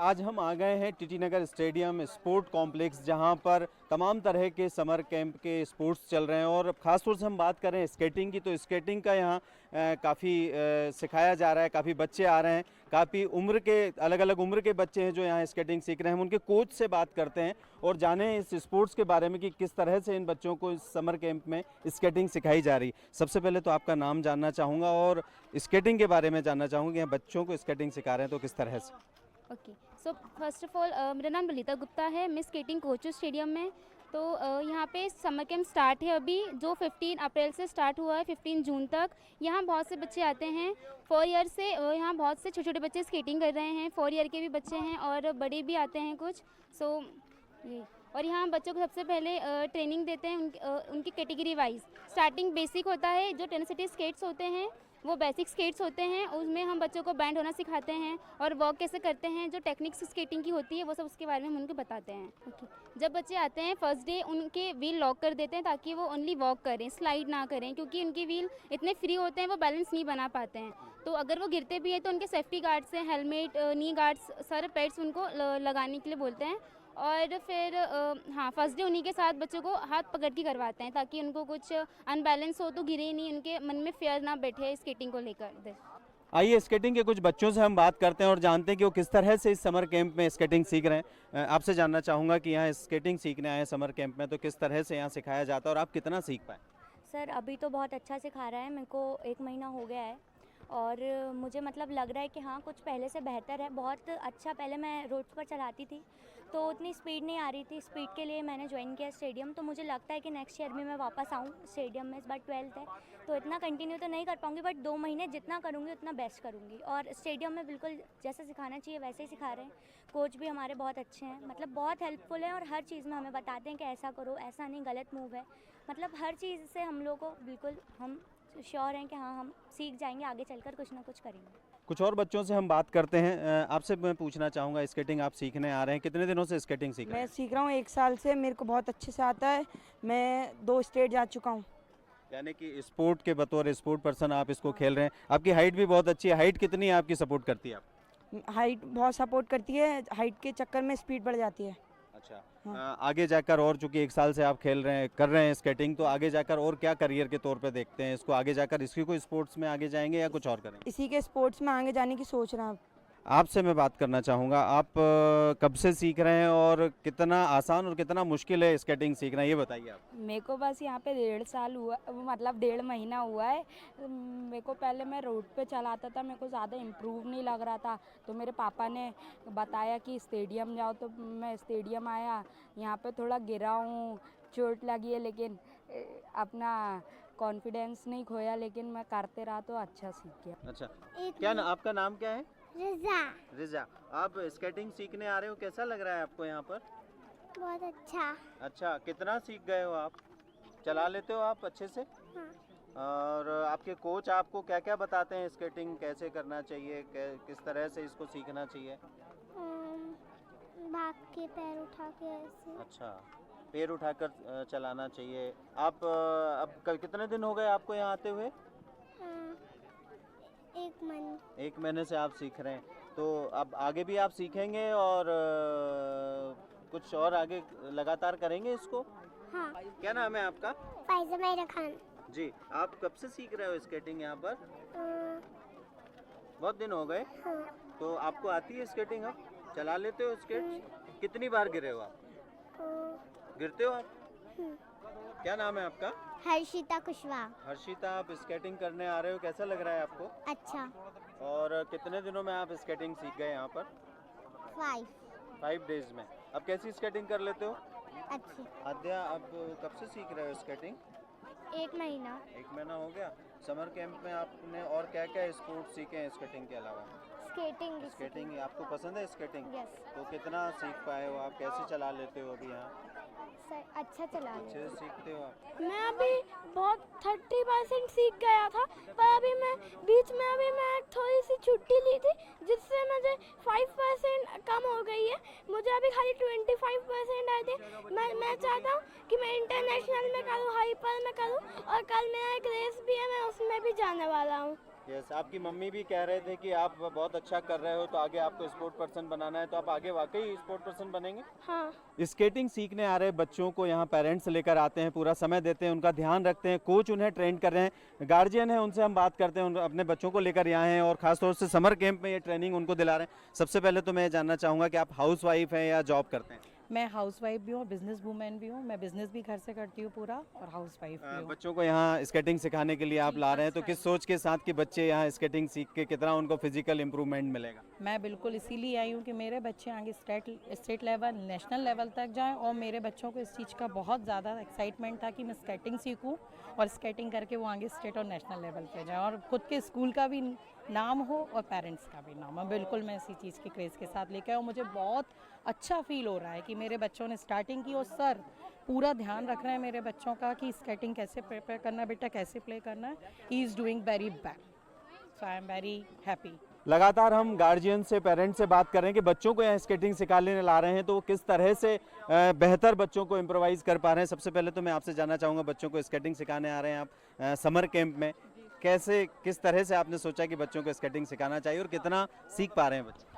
E: आज हम आ गए हैं टीटी नगर स्टेडियम स्पोर्ट कॉम्प्लेक्स, जहां पर तमाम तरह के समर कैंप के स्पोर्ट्स चल रहे हैं। और ख़ास तौर से हम बात करें स्केटिंग की, तो स्केटिंग का यहाँ काफ़ी सिखाया जा रहा है। काफ़ी बच्चे आ रहे हैं, काफ़ी उम्र के अलग अलग उम्र के बच्चे हैं जो यहाँ स्केटिंग सीख रहे हैं। हम उनके कोच से बात करते हैं और जाने इस स्पोर्ट्स के बारे में कि किस तरह से इन बच्चों को इस समर कैंप में स्केटिंग सिखाई जा रही। सबसे पहले तो आपका नाम जानना चाहूँगा और स्केटिंग के बारे में जानना चाहूँगा कि यहाँ बच्चों को स्केटिंग सिखा रहे हैं तो किस तरह से।
F: Okay, so first of all मेरा नाम ललिता गुप्ता है। मैं स्केटिंग कोच हूँ स्टेडियम में। तो यहाँ पे समर कैंप स्टार्ट है अभी, जो 15 अप्रैल से स्टार्ट हुआ है 15 जून तक। यहाँ बहुत से बच्चे आते हैं 4 ईयर से। यहाँ बहुत से छोटे छोटे बच्चे स्केटिंग कर रहे हैं, 4 ईयर के भी बच्चे हैं और बड़े भी आते हैं कुछ। सो ये, और यहाँ बच्चों को सबसे पहले ट्रेनिंग देते हैं उनकी कैटेगरी वाइज। स्टार्टिंग बेसिक होता है, जो टेनिसिटी स्केट्स होते हैं वो बेसिक स्केट्स होते हैं। उसमें हम बच्चों को बैंड होना सिखाते हैं और वॉक कैसे करते हैं, जो टेक्निक्स स्केटिंग की होती है वो सब उसके बारे में हम उनको बताते हैं। ओके, जब बच्चे आते हैं फर्स्ट डे उनके व्हील लॉक कर देते हैं ताकि वो ओनली वॉक करें, स्लाइड ना करें, क्योंकि उनके व्हील इतने फ्री होते हैं वो बैलेंस नहीं बना पाते हैं। तो अगर वो गिरते भी हैं तो उनके सेफ्टी गार्ड्स हैं, हेलमेट, नी गार्ड्स, सारे पैड्स उनको लगाने के लिए बोलते हैं। और फिर हाँ, फर्स्ट डे उन्हीं के साथ बच्चों को हाथ पकड़ के करवाते हैं ताकि उनको कुछ अनबैलेंस हो तो गिरे नहीं, उनके मन में फेयर ना बैठे स्केटिंग को लेकर।
E: आइए स्केटिंग के कुछ बच्चों से हम बात करते हैं और जानते हैं कि वो किस तरह से इस समर कैंप में स्केटिंग सीख रहे हैं। आपसे जानना चाहूँगा कि यहाँ स्केटिंग सीखने आए हैं समर कैंप में, तो किस तरह से यहाँ सिखाया जाता है और आप कितना सीख पाए?
G: सर अभी तो बहुत अच्छा सिखा रहा है, मेरे को 1 महीना हो गया है और मुझे मतलब लग रहा है कि हाँ कुछ पहले से बेहतर है, बहुत अच्छा। पहले मैं रोड्स पर चलाती थी तो उतनी स्पीड नहीं आ रही थी, स्पीड के लिए मैंने ज्वाइन किया स्टेडियम। तो मुझे लगता है कि नेक्स्ट ईयर में मैं वापस आऊँ स्टेडियम में। इस बार 12th है तो इतना कंटिन्यू तो नहीं कर पाऊँगी, बट 2 महीने जितना करूँगी उतना बेस्ट करूँगी। और स्टेडियम में बिल्कुल जैसे सिखाना चाहिए वैसे ही सिखा रहे हैं। कोच भी हमारे बहुत अच्छे हैं, मतलब बहुत हेल्पफुल है और हर चीज़ में हमें बताते हैं कि ऐसा करो, ऐसा नहीं, गलत मूव है। मतलब हर चीज़ से हम लोग को बिल्कुल हम श्योर हैं कि हाँ हम सीख जाएंगे, आगे चलकर कुछ ना कुछ करेंगे।
E: कुछ और बच्चों से हम बात करते हैं। आपसे मैं पूछना चाहूँगा, स्केटिंग आप सीखने आ रहे हैं, कितने दिनों से स्केटिंग सीख रहे हैं?
H: मैं सीख रहा हूँ 1 साल से, मेरे को बहुत अच्छे से आता है। मैं 2 स्टेट जा चुका हूँ।
E: यानी कि स्पोर्ट के बतौर स्पोर्ट पर्सन आप इसको खेल रहे हैं। आपकी हाइट भी बहुत अच्छी है, हाइट कितनी है आपकी, सपोर्ट करती है आप?
H: हाइट बहुत सपोर्ट करती है, हाइट के चक्कर में स्पीड बढ़ जाती है।
E: अच्छा,
H: हाँ।
E: आगे जाकर और चूंकि 1 साल से आप खेल रहे हैं, कर रहे हैं स्केटिंग, तो आगे जाकर और क्या करियर के तौर पे देखते हैं इसको? आगे जाकर इसकी कोई स्पोर्ट्स में आगे जाएंगे या कुछ और करेंगे?
H: इसी के स्पोर्ट्स में आगे जाने की सोच रहा हूँ।
E: आपसे मैं बात करना चाहूँगा, आप कब से सीख रहे हैं और कितना आसान और कितना मुश्किल है स्केटिंग सीखना, ये बताइए आप।
I: मेरे को बस यहाँ पे 1.5 साल हुआ, मतलब 1.5 महीना हुआ है। मेरे को पहले मैं रोड पे चलाता था, मेरे को ज़्यादा इम्प्रूव नहीं लग रहा था। तो मेरे पापा ने बताया कि स्टेडियम जाओ, तो मैं स्टेडियम आया। यहाँ पे थोड़ा गिरा हूँ, चोट लगी है, लेकिन अपना कॉन्फिडेंस नहीं खोया, लेकिन मैं करते रहा तो अच्छा सीख गया।
E: अच्छा, क्या आपका नाम क्या है?
J: रिजा।
E: रिजा, आप स्केटिंग सीखने आ रहे हो, कैसा लग रहा है आपको यहाँ पर?
J: बहुत अच्छा।
E: अच्छा, कितना सीख गए हो आप? चला लेते हो आप अच्छे से?
J: हाँ।
E: और आपके कोच आपको क्या क्या बताते हैं, स्केटिंग कैसे करना चाहिए, किस तरह से इसको सीखना चाहिए?
J: भाग के पैर उठा के ऐसे।
E: अच्छा, पैर उठाकर चलाना चाहिए। आप अब कितने दिन हो गए आपको यहाँ आते हुए?
J: 1 महीने।
E: 1 महीने से आप सीख रहे हैं, तो अब आगे भी आप सीखेंगे और कुछ और आगे लगातार करेंगे इसको?
J: हाँ।
E: क्या नाम है आपका?
J: फाइजा मेरा खान।
E: जी, आप कब से सीख रहे हो स्केटिंग यहाँ पर? बहुत दिन हो गए।
J: हाँ।
E: तो आपको आती है स्केटिंग, अब चला लेते हो स्केट? कितनी बार गिरे हो आप? गिरते हो आप? क्या नाम है आपका?
J: हर्षिता कुशवाहा।
E: हर्षिता, आप स्केटिंग करने आ रहे हो, कैसा लग रहा है आपको?
J: अच्छा।
E: और कितने दिनों में आप स्केटिंग सीख गए यहाँ पर?
J: 5
E: डेज में। अब कैसी स्केटिंग कर लेते हो?
J: अच्छी।
E: आद्या, अब कब से सीख रहे हो स्केटिंग?
J: 1 महीना।
E: 1 महीना हो गया। समर कैंप में आपने और क्या क्या स्पोर्ट्स सीखे हैं स्केटिंग के अलावा?
J: स्केटिंग।
E: स्केटिंग आपको पसंद है स्केटिंग?
J: यस।
E: तो कितना सीख पाए हो आप, कैसे चला लेते हो अभी यहाँ?
J: अच्छा चला
E: अच्छे से सीखते हो आप?
K: मैं अभी बहुत 30% सीख गया था, पर अभी मैं बीच में थोड़ी सी छुट्टी ली थी जिससे मुझे 5% कम हो गई है। मुझे अभी खाली 25% आए थे। मैं चाहता हूँ कि मैं इंटरनेशनल में करूँ, हाइपर में करूँ, और कल मेरा एक रेस भी है, मैं उसमें भी जाने वाला हूँ।
E: यस, आपकी मम्मी भी कह रहे थे कि आप बहुत अच्छा कर रहे हो तो आगे आपको स्पोर्ट पर्सन बनाना है, तो आप आगे वाकई स्पोर्ट पर्सन बनेंगे?
K: हाँ।
E: स्केटिंग सीखने आ रहे बच्चों को यहाँ पेरेंट्स लेकर आते हैं, पूरा समय देते हैं, उनका ध्यान रखते हैं, कोच उन्हें ट्रेन कर रहे हैं, गार्जियन है उनसे हम बात करते हैं, अपने बच्चों को लेकर यहाँ हैं और खासतौर से समर कैंप में ये ट्रेनिंग उनको दिला रहे हैं। सबसे पहले तो मैं जानना चाहूँगा कि आप हाउस वाइफ हैं या जॉब करते हैं?
L: मैं हाउसवाइफ भी हूँ, बिजनेस वूमेन भी हूँ। मैं बिजनेस भी घर से करती हूँ पूरा, और हाउसवाइफ भी हूँ।
E: बच्चों को यहाँ स्केटिंग सिखाने के लिए आप ला रहे हैं, तो किस सोच के साथ कि बच्चे यहाँ स्केटिंग सीख के कितना उनको फिजिकल इम्प्रूवमेंट मिलेगा?
L: मैं बिल्कुल इसीलिए आई हूँ कि मेरे बच्चे आगे स्टेट लेवल, नेशनल लेवल तक जाएं, और मेरे बच्चों को इस चीज़ का बहुत ज़्यादा एक्साइटमेंट था कि मैं स्केटिंग सीखूँ और स्केटिंग करके वो आगे स्टेट और नेशनल लेवल पे जाएं, और खुद के स्कूल का भी नाम हो और पेरेंट्स का भी नाम हो। बिल्कुल मैं इसी चीज़ के क्रेज़ के साथ लेकर और मुझे बहुत अच्छा फील हो रहा है कि मेरे बच्चों ने स्टार्टिंग की और सर पूरा ध्यान रख रहे हैं मेरे बच्चों का कि स्केटिंग कैसे प्रिपेयर करना है, बेटा कैसे प्ले करना है। He is doing very well, so I am very happy.
E: लगातार हम गार्जियन से, पेरेंट्स से बात कर रहे हैं कि बच्चों को यहाँ स्केटिंग सिखाने ला रहे हैं तो वो किस तरह से बेहतर बच्चों को इम्प्रोवाइज़ कर पा रहे हैं। सबसे पहले तो मैं आपसे जानना चाहूँगा, बच्चों को स्केटिंग सिखाने आ रहे हैं आप समर कैंप में, कैसे, किस तरह से आपने सोचा कि बच्चों को स्केटिंग सिखाना चाहिए और कितना सीख पा रहे हैं बच्चे?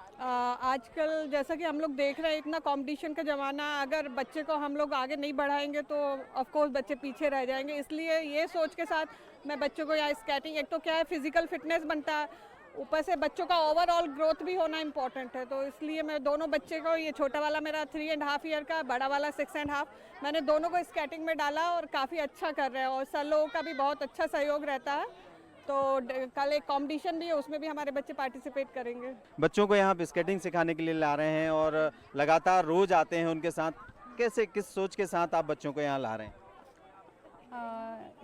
M: आजकल जैसा कि हम लोग देख रहे हैं, इतना कंपटीशन का ज़माना, अगर बच्चे को हम लोग आगे नहीं बढ़ाएंगे तो ऑफ कोर्स बच्चे पीछे रह जाएंगे। इसलिए ये सोच के साथ मैं बच्चों को यहाँ स्केटिंग, एक तो क्या है फिजिकल फिटनेस बनता है, ऊपर से बच्चों का ओवरऑल ग्रोथ भी होना इम्पॉर्टेंट है। तो इसलिए मैं दोनों बच्चे को, ये छोटा वाला मेरा 3.5 ईयर का, बड़ा वाला 6.5, मैंने दोनों को स्केटिंग में डाला और काफ़ी अच्छा कर रहे हैं, और सर लोगों का भी बहुत अच्छा सहयोग रहता है। तो कल एक कंपटीशन भी है, उसमें भी हमारे बच्चे पार्टिसिपेट करेंगे।
E: बच्चों को यहाँ पे स्केटिंग सिखाने के लिए ला रहे हैं और लगातार रोज आते हैं उनके साथ, कैसे, किस सोच के साथ आप बच्चों को यहाँ ला रहे हैं?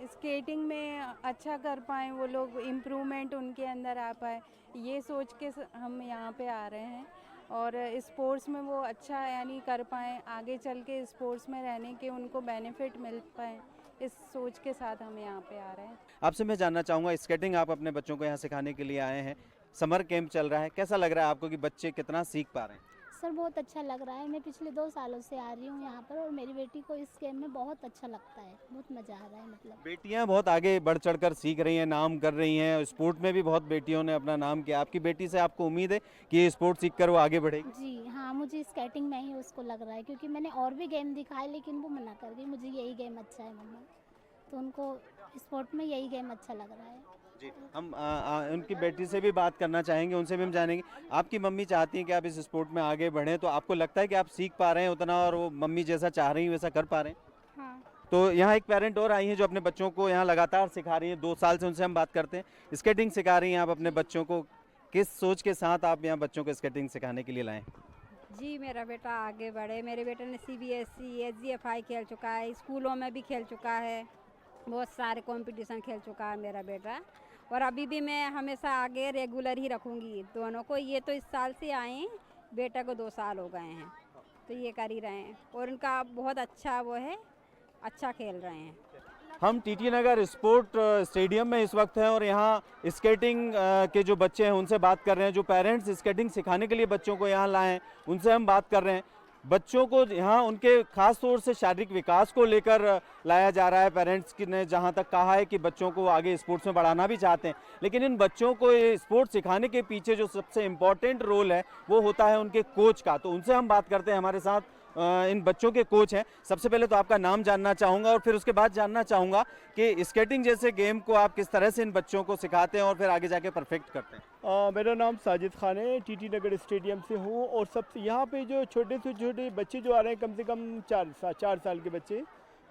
N: स्केटिंग में अच्छा कर पाएँ वो लोग, इम्प्रूवमेंट उनके अंदर आ पाए, ये सोच के हम यहाँ पे आ रहे हैं, और स्पोर्ट्स में वो अच्छा यानी कर पाएँ, आगे चल के स्पोर्ट्स में रहने के उनको बेनिफिट मिल पाए, इस सोच के साथ हम यहाँ पे आ रहे हैं।
E: आपसे मैं जानना चाहूँगा, स्केटिंग आप अपने बच्चों को यहाँ सिखाने के लिए आए हैं, समर कैंप चल रहा है, कैसा लग रहा है आपको कि बच्चे कितना सीख पा रहे हैं?
J: सर बहुत अच्छा लग रहा है। मैं पिछले 2 सालों से आ रही हूँ यहाँ पर, और मेरी बेटी को इस गेम में बहुत अच्छा लगता है, बहुत मज़ा आ रहा है। मतलब
E: बेटियाँ बहुत आगे बढ़ चढ़ कर सीख रही हैं, नाम कर रही हैं, स्पोर्ट में भी बहुत बेटियों ने अपना नाम किया। आपकी बेटी से आपको उम्मीद है कि ये स्पोर्ट सीख कर वो आगे बढ़ेगी?
J: जी हाँ, मुझे स्केटिंग में ही उसको लग रहा है, क्योंकि मैंने और भी गेम दिखाए लेकिन वो मना कर गई, मुझे यही गेम अच्छा है मम्मा, तो उनको स्पोर्ट में यही गेम अच्छा लग रहा है।
E: जी, हम उनकी बेटी से भी बात करना चाहेंगे, उनसे भी हम जानेंगे। आपकी मम्मी चाहती हैं कि आप इस स्पोर्ट में आगे बढ़ें, तो आपको लगता है कि आप सीख पा रहे हैं उतना और वो मम्मी जैसा चाह रही हैं वैसा कर पा रहे हैं?
J: हाँ।
E: तो यहाँ एक पेरेंट और आई हैं जो अपने बच्चों को यहाँ लगातार सिखा रही हैं, 2 साल से उनसे हम बात करते हैं। स्केटिंग सिखा रही हैं आप अपने बच्चों को, किस सोच के साथ आप यहाँ बच्चों को स्केटिंग सिखाने के लिए लाएँ?
N: जी, मेरा बेटा आगे बढ़े। मेरे बेटे ने CBSE, SGFI खेल चुका है, स्कूलों में भी खेल चुका है, बहुत सारे कंपटीशन खेल चुका है मेरा बेटा, और अभी भी मैं हमेशा आगे रेगुलर ही रखूँगी दोनों को। ये तो इस साल से आए हैं, बेटा को 2 साल हो गए हैं, तो ये कर ही रहे हैं, और उनका बहुत अच्छा वो है, अच्छा खेल रहे हैं।
E: हम TT नगर स्पोर्ट स्टेडियम में इस वक्त हैं और यहाँ स्केटिंग के जो बच्चे हैं उनसे बात कर रहे हैं, जो पेरेंट्स स्केटिंग सिखाने के लिए बच्चों को यहाँ लाए हैं उनसे हम बात कर रहे हैं। बच्चों को यहाँ उनके खास तौर से शारीरिक विकास को लेकर लाया जा रहा है। पेरेंट्स ने जहाँ तक कहा है कि बच्चों को आगे स्पोर्ट्स में बढ़ाना भी चाहते हैं, लेकिन इन बच्चों को ये स्पोर्ट्स सिखाने के पीछे जो सबसे इम्पोर्टेंट रोल है वो होता है उनके कोच का। तो उनसे हम बात करते हैं, हमारे साथ इन बच्चों के कोच हैं। सबसे पहले तो आपका नाम जानना चाहूँगा और फिर उसके बाद जानना चाहूँगा कि स्केटिंग जैसे गेम को आप किस तरह से इन बच्चों को सिखाते हैं और फिर आगे जाके परफेक्ट करते हैं।
O: मेरा नाम साजिद खान है, TT नगर स्टेडियम से हूँ, और सबसे यहाँ पे जो छोटे से छोटे बच्चे जो आ रहे हैं, कम से कम 4 साल के बच्चे,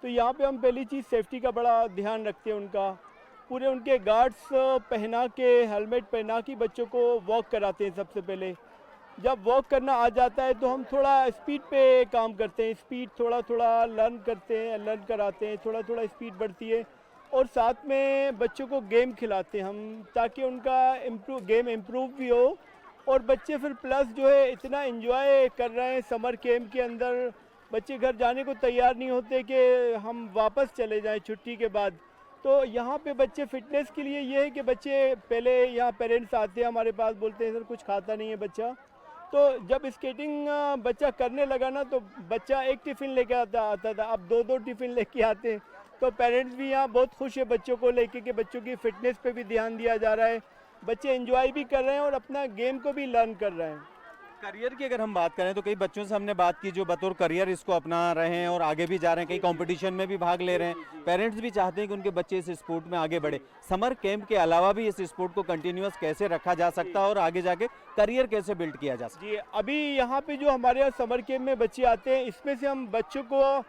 O: तो यहाँ पे हम पहली चीज़ सेफ्टी का बड़ा ध्यान रखते हैं। उनका पूरे उनके गार्ड्स पहना के, हेलमेट पहना के बच्चों को वॉक कराते हैं। सबसे पहले जब वॉक करना आ जाता है तो हम थोड़ा स्पीड पे काम करते हैं, स्पीड थोड़ा थोड़ा लर्न करते हैं, लर्न कराते हैं, थोड़ा थोड़ा स्पीड बढ़ती है, और साथ में बच्चों को गेम खिलाते हैं हम, ताकि उनका गेम इम्प्रूव भी हो और बच्चे फिर प्लस जो है इतना एंजॉय कर रहे हैं समर कैंप के अंदर, बच्चे घर जाने को तैयार नहीं होते कि हम वापस चले जाएं छुट्टी के बाद। तो यहाँ पे बच्चे फिटनेस के लिए ये है कि बच्चे पहले यहाँ पेरेंट्स आते हैं हमारे पास, बोलते हैं सर कुछ खाता नहीं है बच्चा, तो जब स्केटिंग बच्चा करने लगा ना तो बच्चा एक टिफ़िन लेके आता था, अब 2-2 टिफ़िन लेके आते हैं। तो पेरेंट्स भी यहाँ बहुत खुश है बच्चों को लेके कि बच्चों की फ़िटनेस पे भी ध्यान दिया जा रहा है, बच्चे एंजॉय भी कर रहे हैं और अपना गेम को भी लर्न कर रहे हैं।
E: करियर की अगर हम बात करें तो कई बच्चों से हमने बात की जो बतौर करियर इसको अपना रहे हैं और आगे भी जा रहे हैं, कई कंपटीशन में भी भाग ले रहे हैं। पेरेंट्स भी चाहते हैं कि उनके बच्चे इस स्पोर्ट में आगे बढ़े। समर कैंप के अलावा भी इस स्पोर्ट को कंटिन्यूअस कैसे रखा जा सकता है और आगे जाके करियर कैसे बिल्ड किया जा सकता है?
O: जी, अभी यहाँ पे जो हमारे यहाँ समर कैंप में बच्चे आते हैं, इसमें से हम बच्चों को,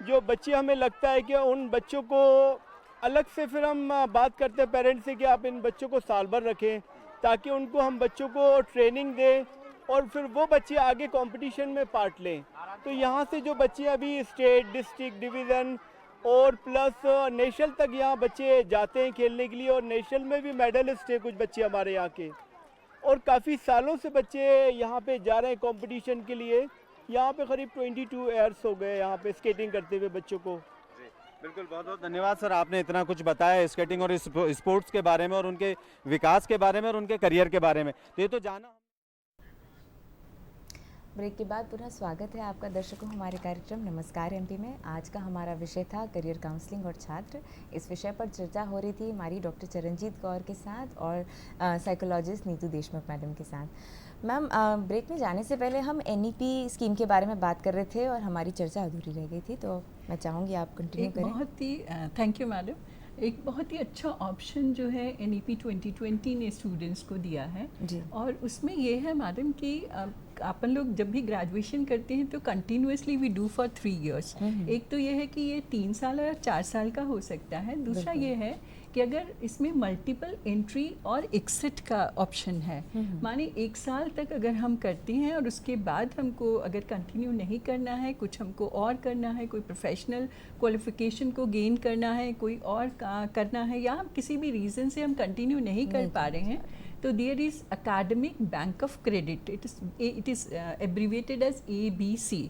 O: जो बच्चे हमें लगता है कि उन बच्चों को अलग से फिर हम बात करते हैं पेरेंट्स से कि आप इन बच्चों को साल भर रखें ताकि उनको हम बच्चों को ट्रेनिंग दें और फिर वो बच्चे आगे कंपटीशन में पार्ट लें। तो यहाँ से जो बच्चे अभी स्टेट, डिस्ट्रिक्ट, डिवीज़न और प्लस नेशनल तक यहाँ बच्चे जाते हैं खेलने के लिए और नेशनल में भी मेडलिस्ट है कुछ बच्चे हमारे यहाँ के, और काफ़ी सालों से बच्चे यहाँ पे जा रहे हैं कंपटीशन के लिए। यहाँ पे करीब 22 ईयर्स हो गए यहाँ पे स्केटिंग करते हुए बच्चों को।
E: बिल्कुल, बहुत बहुत धन्यवाद सर, आपने इतना कुछ बताया स्केटिंग और स्पोर्ट्स के बारे में और उनके विकास के बारे में और उनके करियर के बारे में। तो ये तो जाना।
A: ब्रेक के बाद पुनः स्वागत है आपका दर्शकों हमारे कार्यक्रम नमस्कार एमपी में। आज का हमारा विषय था करियर काउंसलिंग और छात्र। इस विषय पर चर्चा हो रही थी हमारी डॉक्टर चरणजीत कौर के साथ और साइकोलॉजिस्ट नीतू देशमुख मैडम के साथ। मैम, ब्रेक में जाने से पहले हम एनईपी स्कीम के बारे में बात कर रहे थे और हमारी चर्चा अधूरी रह गई थी, तो मैं चाहूँगी आप कंटिन्यू करें।
B: बहुत ही थैंक यू मैडम। एक बहुत ही अच्छा ऑप्शन जो है एनईपी 2020 ने स्टूडेंट्स को दिया है जी। और उसमें ये है मैडम कि अपन लोग जब भी ग्रेजुएशन करते हैं तो continuously we do for 3 years. एक तो ये है कि ये 3 साल या 4 साल का हो सकता है। दूसरा ये है कि अगर इसमें मल्टीपल एंट्री और एग्जिट का ऑप्शन है, माने 1 साल तक अगर हम करते हैं और उसके बाद हमको अगर कंटिन्यू नहीं करना है, कुछ हमको और करना है, कोई प्रोफेशनल क्वालिफिकेशन को गेन करना है, कोई और करना है, या किसी भी रीज़न से हम कंटिन्यू नहीं कर पा रहे हैं, तो there is academic bank of credit, it is abbreviated as ABC।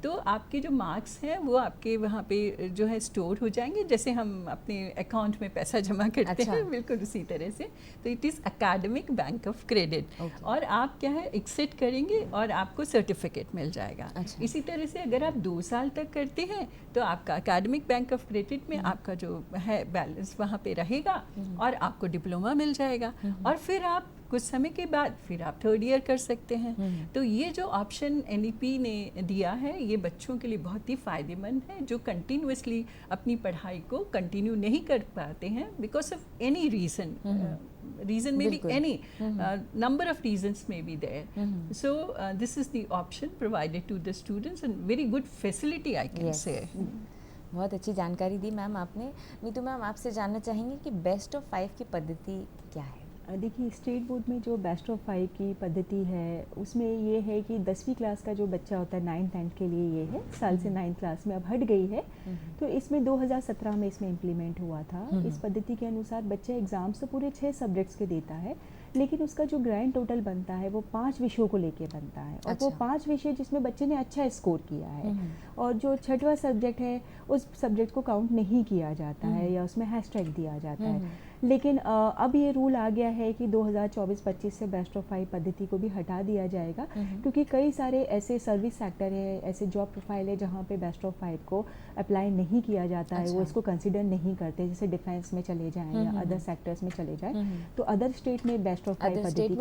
B: तो आपके जो मार्क्स हैं वो आपके वहाँ पे जो है स्टोर हो जाएंगे, जैसे हम अपने अकाउंट में पैसा जमा करते हैं, बिल्कुल उसी तरह से। तो it is academic bank of credit. और आप क्या है एक्सेट करेंगे और आपको सर्टिफिकेट मिल जाएगा। इसी तरह से अगर आप 2 साल तक करते हैं तो आपका एकेडमिक बैंक ऑफ क्रेडिट में आपका जो है बैलेंस वहाँ पे रहेगा और आपको डिप्लोमा मिल जाएगा। और फिर आप कुछ समय के बाद फिर आप 3rd ईयर कर सकते हैं। तो ये जो ऑप्शन एनईपी ने दिया है ये बच्चों के लिए बहुत ही फ़ायदेमंद है जो कंटिन्यूसली अपनी पढ़ाई को कंटिन्यू नहीं कर पाते हैं because of any reason. reason may be any number of reasons may be there. So this is the option provided to the students and very good facility I can say.
A: बहुत अच्छी जानकारी दी ma'am आपने। Neetu ma'am, आपसे जानना चाहेंगे कि best of 5 की पद्धति क्या है?
C: देखिए, स्टेट बोर्ड में जो बेस्ट ऑफ 5 की पद्धति है उसमें ये है कि 10वीं क्लास का जो बच्चा होता है 9th 10th के लिए ये है, साल से 9th क्लास में अब हट गई है। तो इसमें 2017 में इसमें इम्प्लीमेंट हुआ था। इस पद्धति के अनुसार बच्चा एग्ज़ाम्स तो पूरे 6 सब्जेक्ट्स के देता है, लेकिन उसका जो ग्रैंड टोटल बनता है वो 5 विषयों को लेके बनता है। और वो 5 विषय जिसमें बच्चे ने अच्छा स्कोर किया है और जो 6वां सब्जेक्ट है उस सब्जेक्ट को काउंट नहीं किया जाता है या उसमें हैशटैग दिया जाता है। लेकिन अब ये रूल आ गया है कि 2024-25 से बेस्ट ऑफ 5 पद्धति को भी हटा दिया जाएगा, क्योंकि कई सारे ऐसे सर्विस सेक्टर है, ऐसे जॉब प्रोफाइल है जहाँ पे बेस्ट ऑफ 5 को अप्लाई नहीं किया जाता है, वो इसको कंसिडर नहीं करते। जैसे डिफेंस में चले जाएं या अदर सेक्टर्स में चले जाएं, तो अदर स्टेट में बेस्ट ऑफ 5 पद्धति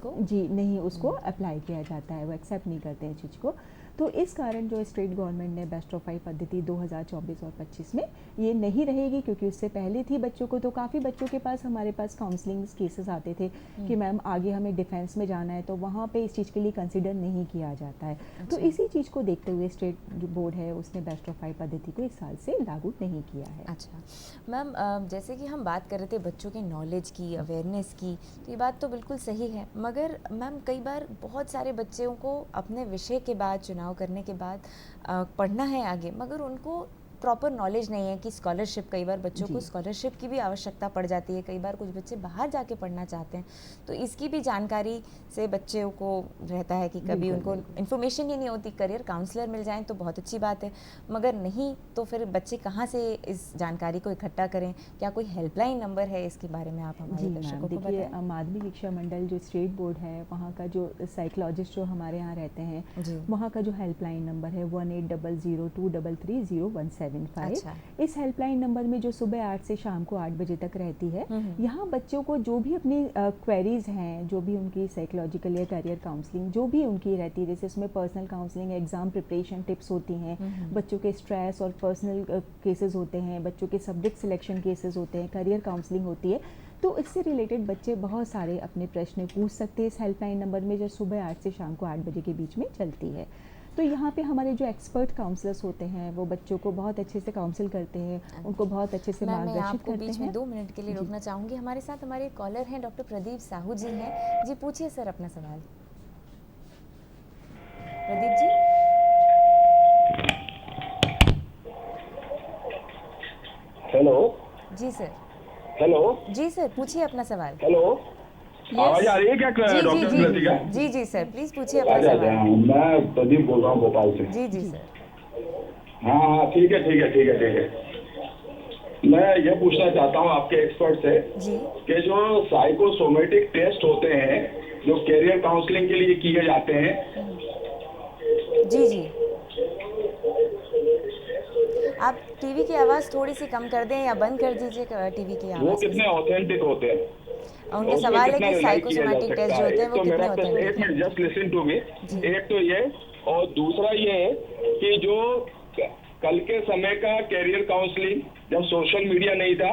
C: को नहीं उसको अप्लाई किया जाता है, वो एक्सेप्ट नहीं करते हैं चीज़ को। तो इस कारण जो स्टेट गवर्नमेंट ने बेस्ट ऑफ 5 पद्धति 2024 और 25 में ये नहीं रहेगी, क्योंकि उससे पहले थी बच्चों को। तो काफ़ी बच्चों के पास हमारे पास काउंसलिंग केसेस आते थे कि मैम आगे हमें डिफेंस में जाना है, तो वहाँ पे इस चीज़ के लिए कंसिडर नहीं किया जाता है। तो इसी चीज़ को देखते हुए स्टेट बोर्ड है उसने बेस्ट ऑफ 5 पद्धति को इस साल से लागू नहीं किया है।
A: अच्छा मैम, जैसे कि हम बात कर रहे थे बच्चों के नॉलेज की, अवेयरनेस की, तो ये बात तो बिल्कुल सही है, मगर मैम कई बार बहुत सारे बच्चों को अपने विषय के बाद चुनाव करने के बाद पढ़ना है आगे, मगर उनको प्रॉपर नॉलेज नहीं है कि स्कॉलरशिप, कई बार बच्चों को स्कॉलरशिप की भी आवश्यकता पड़ जाती है, कई बार कुछ बच्चे बाहर जाके पढ़ना चाहते हैं, तो इसकी भी जानकारी से बच्चों को रहता है कि कभी उनको इन्फॉर्मेशन ही नहीं होती। करियर काउंसलर मिल जाए तो बहुत अच्छी बात है, मगर नहीं तो फिर बच्चे कहाँ से इस जानकारी को इकट्ठा करें? क्या कोई हेल्पलाइन नंबर है? इसके बारे में आप हमारे दर्शकों को बताएं।
C: देखिए, माध्यमिक शिक्षा मंडल जो स्टेट बोर्ड है, वहाँ का जो साइकोलॉजिस्ट जो हमारे यहाँ रहते हैं, वहाँ का जो हेल्पलाइन नंबर है 180023300175।
A: अच्छा।
C: इस हेल्पलाइन नंबर में जो सुबह 8 से शाम को 8 बजे तक रहती है, यहाँ बच्चों को जो भी अपनी क्वेरीज हैं, जो भी उनकी साइकोलॉजिकल या करियर काउंसलिंग जो भी उनकी रहती है, जैसे उसमें personal counselling, exam preparation tips होती हैं, बच्चों के स्ट्रेस और पर्सनल केसेस होते हैं, बच्चों के सब्जेक्ट सिलेक्शन केसेस होते हैं, करियर काउंसलिंग होती है, तो इससे रिलेटेड बच्चे बहुत सारे अपने प्रश्न पूछ सकते हैं इस हेल्पलाइन नंबर में, जो सुबह 8 से शाम को 8 बजे के बीच में चलती है। तो यहाँ पे हमारे जो एक्सपर्ट काउंसलर्स होते हैं वो बच्चों को बहुत अच्छे से काउंसिल करते हैं, उनको बहुत अच्छे से मार्गदर्शित करते हैं।
A: बीच में 2 मिनट के लिए रोकना चाहूँगी। हमारे साथ हमारे कॉलर हैं डॉक्टर प्रदीप साहू जी हैं। जी पूछिए सर अपना सवाल। प्रदीप जी।
P: हेलो।
A: जी सर।
P: हेलो।
A: जी सर पूछिए अपना सवाल।
P: हेलो। आवाज आ रही है क्या डॉक्टर लतिका?
A: जी जी सर प्लीज पूछिए अपना सवाल।
P: मैं प्रदीप बोल रहा हूँ भोपाल से।
A: जी जी सर।
P: हाँ ठीक है। मैं ये पूछना चाहता हूँ आपके एक्सपर्ट से कि जो साइकोसोमेटिक टेस्ट होते हैं जो कैरियर काउंसलिंग के लिए किए जाते हैं।
A: जी जी। आप टीवी की आवाज़ थोड़ी सी कम कर दें या बंद कर दीजिए टीवी की आवाज़।
P: वो कितने ऑथेंटिक होते हैं?
A: उनका सवाल है कि साइकोसोमेटिक टेस्ट जो होते हैं वो कितने ऑथेंटिक हैं?
P: Just listen to me. एक तो ये, और दूसरा ये है कि जो कल के समय का कैरियर काउंसलिंग जब सोशल मीडिया नहीं था,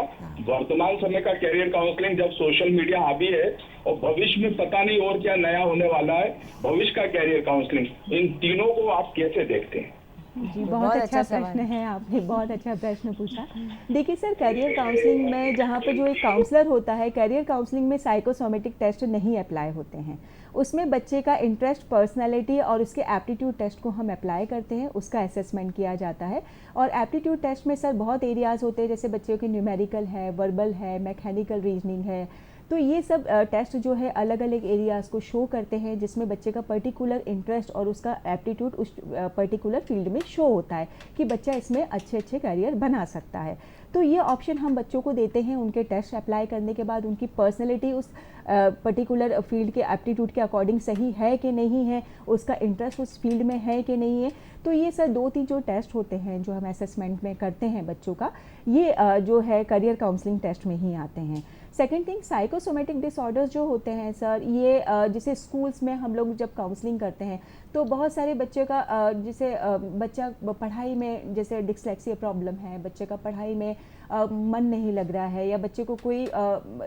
P: वर्तमान समय का कैरियर काउंसलिंग जब सोशल मीडिया हावी है, और भविष्य में पता नहीं और क्या नया होने वाला है, भविष्य का कैरियर काउंसलिंग, इन तीनों को आप कैसे देखते हैं?
C: जी बहुत अच्छा प्रश्न है, आपने बहुत अच्छा प्रश्न पूछा। देखिए सर, करियर काउंसलिंग में जहाँ पर जो एक काउंसलर होता है, करियर काउंसलिंग में साइकोसोमेटिक टेस्ट नहीं अप्लाई होते हैं। उसमें बच्चे का इंटरेस्ट, पर्सनालिटी और उसके एप्टीट्यूड टेस्ट को हम अप्लाई करते हैं, उसका असेसमेंट किया जाता है। और एप्टीट्यूड टेस्ट में सर बहुत एरियाज़ होते हैं, जैसे बच्चों के न्यूमेरिकल है, वर्बल है, मैकेनिकल रीजनिंग है। तो ये सब टेस्ट जो है अलग अलग एरियाज़ को शो करते हैं, जिसमें बच्चे का पर्टिकुलर इंटरेस्ट और उसका एप्टीट्यूड उस पर्टिकुलर फील्ड में शो होता है कि बच्चा इसमें अच्छे करियर बना सकता है। तो ये ऑप्शन हम बच्चों को देते हैं। उनके टेस्ट अप्लाई करने के बाद उनकी पर्सनैलिटी उस पर्टिकुलर फील्ड के एप्टीट्यूड के अकॉर्डिंग सही है कि नहीं है, उसका इंटरेस्ट उस फील्ड में है कि नहीं है। तो ये सर 2-3 जो टेस्ट होते हैं जो हम असेसमेंट में करते हैं बच्चों का, ये जो है करियर काउंसलिंग टेस्ट में ही आते हैं। सेकेंड थिंग, साइकोसोमेटिक डिसऑर्डर्स जो होते हैं सर, ये जैसे स्कूल्स में हम लोग जब काउंसलिंग करते हैं तो बहुत सारे बच्चे का जैसे बच्चा पढ़ाई में जैसे डिस्लेक्सिया प्रॉब्लम है, बच्चे का पढ़ाई में मन नहीं लग रहा है, या बच्चे को कोई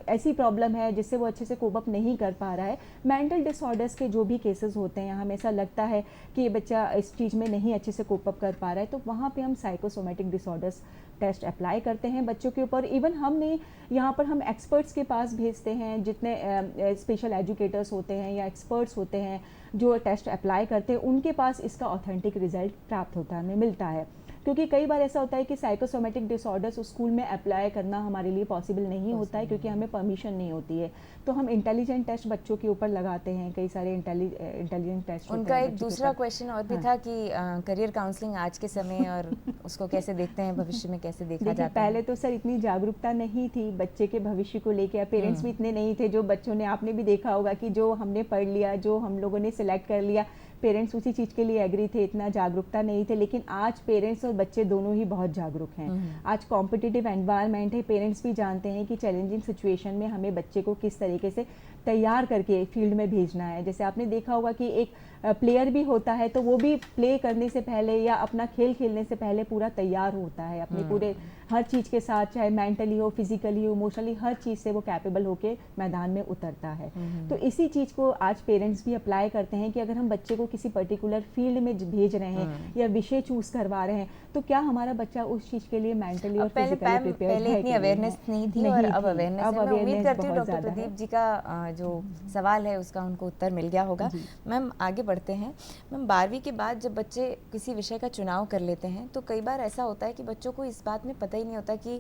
C: ऐसी प्रॉब्लम है जिससे वो अच्छे से कोप अप नहीं कर पा रहा है। मेंटल डिसऑर्डर्स के जो भी केसेस होते हैं, हमें ऐसा लगता है कि बच्चा इस चीज़ में नहीं अच्छे से कोप अप कर पा रहा है, तो वहाँ पे हम साइकोसोमेटिक डिसऑर्डर्स टेस्ट अप्लाई करते हैं बच्चों के ऊपर। इवन हमने यहाँ पर हम एक्सपर्ट्स के पास भेजते हैं, जितने स्पेशल एजुकेटर्स होते हैं या एक्सपर्ट्स होते हैं जो टेस्ट अप्लाई करते हैं, उनके पास इसका ऑथेंटिक रिजल्ट प्राप्त होता है, हमें मिलता है। क्योंकि कई बार ऐसा होता है कि साइकोसोमेटिक डिसऑर्डर्स स्कूल में अप्लाई करना हमारे लिए पॉसिबल नहीं होता है, क्योंकि हमें परमिशन नहीं होती है। तो हम इंटेलिजेंट टेस्ट बच्चों के ऊपर लगाते हैं, कई सारे इंटेलिजेंट टेस्ट।
A: उनका एक दूसरा क्वेश्चन और भी था कि करियर काउंसलिंग आज के समय और उसको कैसे देखते हैं, भविष्य में कैसे देखा जाता है?
C: पहले तो सर इतनी जागरूकता नहीं थी बच्चे के भविष्य को लेकर, पेरेंट्स भी इतने नहीं थे। जो बच्चों ने, आपने भी देखा होगा कि जो हमने पढ़ लिया, जो हम लोगों ने सिलेक्ट कर लिया, पेरेंट्स उसी चीज़ के लिए एग्री थे, इतना जागरूकता नहीं थे। लेकिन आज पेरेंट्स और बच्चे दोनों ही बहुत जागरूक हैं। आज कॉम्पिटिटिव एनवायरनमेंट है, पेरेंट्स भी जानते हैं कि चैलेंजिंग सिचुएशन में हमें बच्चे को किस तरीके से तैयार करके फील्ड में भेजना है। जैसे आपने देखा होगा कि एक प्लेयर भी होता है तो वो भी प्ले करने से पहले या अपना खेल खेलने से पहले पूरा तैयार होता है अपने पूरे हर चीज़ के साथ, चाहे मेंटली हो, फिजिकली हो, इमोशनली, हर चीज़ से वो कैपेबल होके मैदान में उतरता है। तो इसी चीज़ को आज पेरेंट्स भी अप्लाई करते हैं कि अगर हम बच्चे को किसी पर्टिकुलर फील्ड में भेज रहे हैं या विषय चूज करवा रहे हैं, तो क्या हमारा बच्चा उस चीज़ के लिए मेंटली और फिजिकली प्रिपेयर्ड है?
A: पहले इतनी अवेयरनेस नहीं थी और अब अवेयरनेस है। मैं उम्मीद करती हूँ डॉक्टर प्रदीप जी का जो सवाल है उसका उनको उत्तर मिल गया होगा। मैम आगे बढ़ते हैं। मैम 12वीं के बाद जब बच्चे किसी विषय का चुनाव कर लेते हैं तो कई बार ऐसा होता है कि बच्चों को इस बात में पता ही नहीं होता कि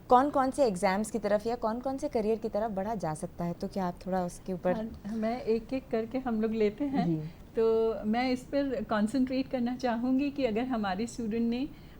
A: कौन कौन से एग्ज़ाम्स की तरफ या कौन कौन से करियर की तरफ बढ़ा जा सकता है। तो क्या आप थोड़ा उसके ऊपर?
B: मैं एक एक करके हम लोग लेते हैं। तो मैं इस पर कंसंट्रेट करना चाहूँगी कि अगर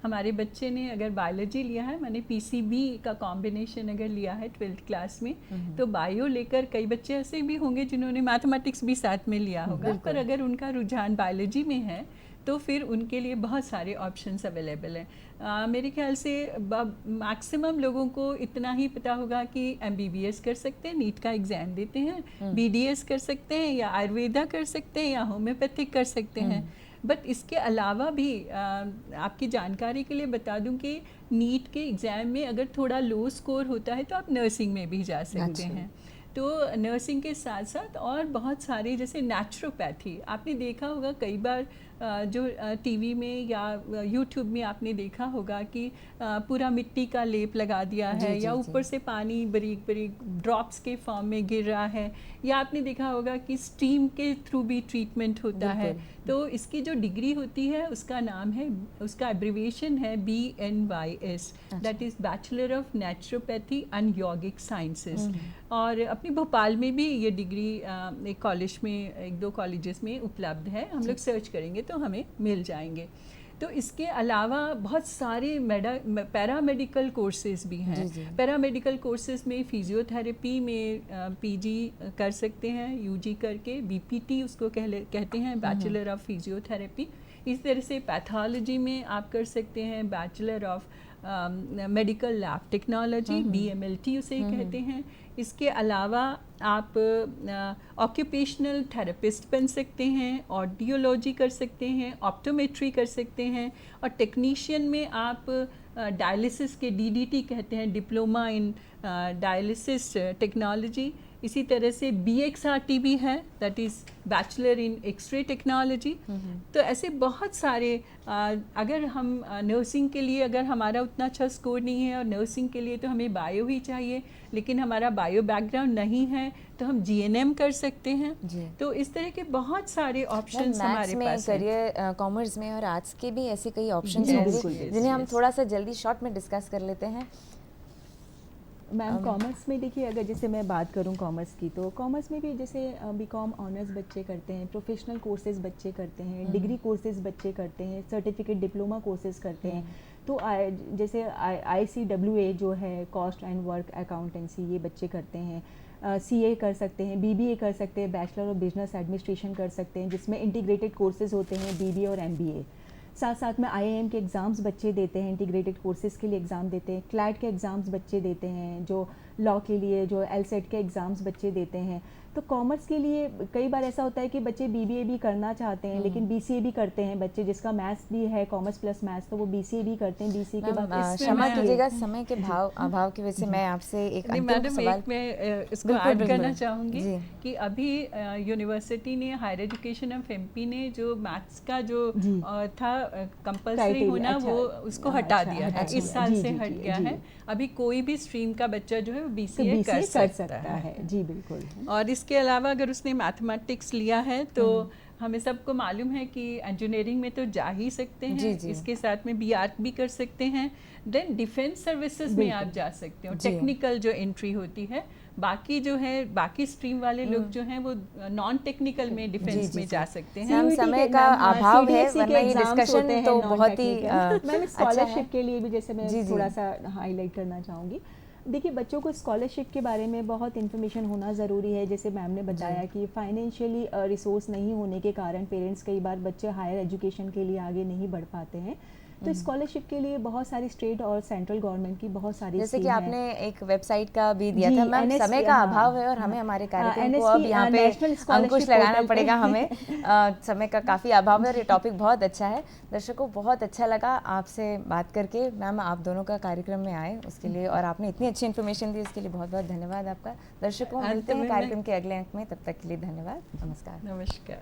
B: हमारे बच्चे ने अगर बायोलॉजी लिया है, मैंने पीसीबी का कॉम्बिनेशन अगर लिया है 12th क्लास में, तो बायो लेकर कई बच्चे ऐसे भी होंगे जिन्होंने मैथमेटिक्स भी साथ में लिया होगा, पर अगर उनका रुझान बायोलॉजी में है तो फिर उनके लिए बहुत सारे ऑप्शंस अवेलेबल हैं। मेरे ख्याल से मैक्सिमम लोगों को इतना ही पता होगा कि एमबीबीएस कर सकते हैं, नीट का एग्ज़ाम देते हैं, बीडीएस कर सकते हैं, या आयुर्वेदा कर सकते हैं, या होम्योपैथिक कर सकते हैं। बट इसके अलावा भी आपकी जानकारी के लिए बता दूं कि नीट के एग्ज़ाम में अगर थोड़ा लो स्कोर होता है तो आप नर्सिंग में भी जा सकते हैं। तो नर्सिंग के साथ साथ और बहुत सारे, जैसे नेचुरोपैथी आपने देखा होगा कई बार, जो टीवी में या यूट्यूब में आपने देखा होगा कि पूरा मिट्टी का लेप लगा दिया है, या ऊपर से पानी बारीक बारीक ड्रॉप्स के फॉर्म में गिर रहा है, या आपने देखा होगा कि स्टीम के थ्रू भी ट्रीटमेंट होता है। तो इसकी जो डिग्री होती है उसका नाम है, उसका एब्रिविएशन है BNYS, that is bachelor of naturopathy and yogic sciences. और अपनी भोपाल में भी ये डिग्री एक कॉलेज में, 1-2 कॉलेजेस में उपलब्ध है, हम लोग सर्च करेंगे तो हमें मिल जाएंगे। तो इसके अलावा बहुत सारे पैरामेडिकल कोर्सेज़ भी हैं। पैरामेडिकल कोर्सेज़ में फिजियोथेरेपी में पीजी कर सकते हैं, यूजी करके, बीपीटी उसको कहते हैं, बैचलर ऑफ फिजियोथेरेपी। इस तरह से पैथोलॉजी में आप कर सकते हैं bachelor of medical lab technology, BMLT उसे कहते हैं। इसके अलावा आप ऑक्यूपेशनल थेरेपिस्ट बन सकते हैं, ऑडियोलॉजी कर सकते हैं, ऑप्टोमेट्री कर सकते हैं, और टेक्नीशियन में आप डायलिसिस के DDT कहते हैं, डिप्लोमा इन डायलिसिस टेक्नोलॉजी। इसी तरह से BXRT भी है, that is bachelor in X-ray technology. तो ऐसे बहुत सारे, अगर हम नर्सिंग के लिए, अगर हमारा उतना अच्छा स्कोर नहीं है और नर्सिंग के लिए तो हमें बायो ही चाहिए, लेकिन हमारा बायो बैकग्राउंड नहीं है तो हम GNM कर सकते हैं। तो इस तरह के बहुत सारे ऑप्शंस हमारे पास हैं।
A: करियर कॉमर्स में और आर्ट्स के भी ऐसे कई ऑप्शंस होंगे जिन्हें हम थोड़ा सा जल्दी शॉर्ट में डिस्कस कर लेते हैं।
C: मैम कॉमर्स में देखिए, अगर जैसे मैं बात करूं कॉमर्स की, तो कॉमर्स में भी जैसे बीकॉम ऑनर्स बच्चे करते हैं, प्रोफेशनल कोर्सेज बच्चे करते हैं, डिग्री कोर्सेज बच्चे करते हैं, सर्टिफिकेट डिप्लोमा कोर्सेज करते हैं। तो जैसे ICWA जो है, कॉस्ट एंड वर्क अकाउंटेंसी, ये बच्चे करते हैं। CA कर सकते हैं, BBA कर सकते हैं, बैचलर ऑफ बिजनेस एडमिनिस्ट्रेशन कर सकते हैं, जिसमें इंटीग्रेटेड कोर्सेज होते हैं, BBA और MBA। साथ साथ में IIM के एग्ज़ाम्स बच्चे देते हैं, इंटीग्रेटेड कोर्सेज़ के लिए एग्ज़ाम देते हैं, CLAT के एग्ज़ाम्स बच्चे देते हैं, जो लॉ के लिए जो LSAT के एग्ज़ाम्स बच्चे देते हैं। तो कॉमर्स के लिए कई बार ऐसा होता है कि बच्चे BBA भी करना चाहते हैं, लेकिन BCA भी करते हैं बच्चे, जिसका मैथ्स भी है, कॉमर्स प्लस मैथ्स, तो वो BCA भी करते हैं। BCA के बाद
A: क्षमा कीजिएगा, समय के अभाव की वजह से मैं आपसे एक अंतिम सवाल
B: में इसको ऐड करना चाहूँगी कि अभी यूनिवर्सिटी ने, हायर एजुकेशन ऑफ MP ने जो मैथ्स का जो था कंपल्सरी होना, वो उसको हटा दिया है, इस साल से हट गया है। अभी कोई भी स्ट्रीम का बच्चा जो है वो BCA कर सकता है।
C: जी बिल्कुल।
B: और इसके अलावा अगर उसने मैथमेटिक्स लिया है तो हमें सबको मालूम है कि इंजीनियरिंग में तो जा ही सकते हैं, इसके साथ में BArch भी कर सकते हैं, देन डिफेंस सर्विसेज में आप जा सकते हो, टेक्निकल जो एंट्री होती है। बाकी जो है, बाकी स्ट्रीम वाले लोग जो हैं वो नॉन टेक्निकल में डिफेंस में जा सकते हैं।
A: हम समय का अभाव है, वरना ये डिस्कशन तो बहुत ही
C: मैम स्कॉलरशिप के लिए भी जैसे मैं थोड़ा सा हाईलाइट करना चाहूँगी। देखिए, बच्चों को स्कॉलरशिप के बारे में बहुत इन्फॉर्मेशन होना ज़रूरी है। जैसे मैम ने बताया कि फाइनेंशियली रिसोर्स नहीं होने के कारण पेरेंट्स कई बार बच्चे हायर एजुकेशन के लिए आगे नहीं बढ़ पाते हैं। तो स्कॉलरशिप के लिए बहुत सारी स्टेट और सेंट्रल गवर्नमेंट की बहुत सारी, जैसे कि
A: आपने एक वेबसाइट का भी दिया था मैम, समय का अभाव है और हमें हमारे कार्यक्रम को अब यहाँ पे अंकुश लगाना पड़ेगा हमें। समय का काफ़ी अभाव है और ये टॉपिक बहुत अच्छा है। दर्शकों, बहुत अच्छा लगा आपसे बात करके। मैम, आप दोनों का कार्यक्रम में आए उसके लिए और आपने इतनी अच्छी इन्फॉर्मेशन दी, उसके लिए बहुत बहुत धन्यवाद आपका। दर्शकों, मिलते हैं कार्यक्रम के अगले अंक में, तब तक के लिए धन्यवाद। नमस्कार।
B: नमस्कार।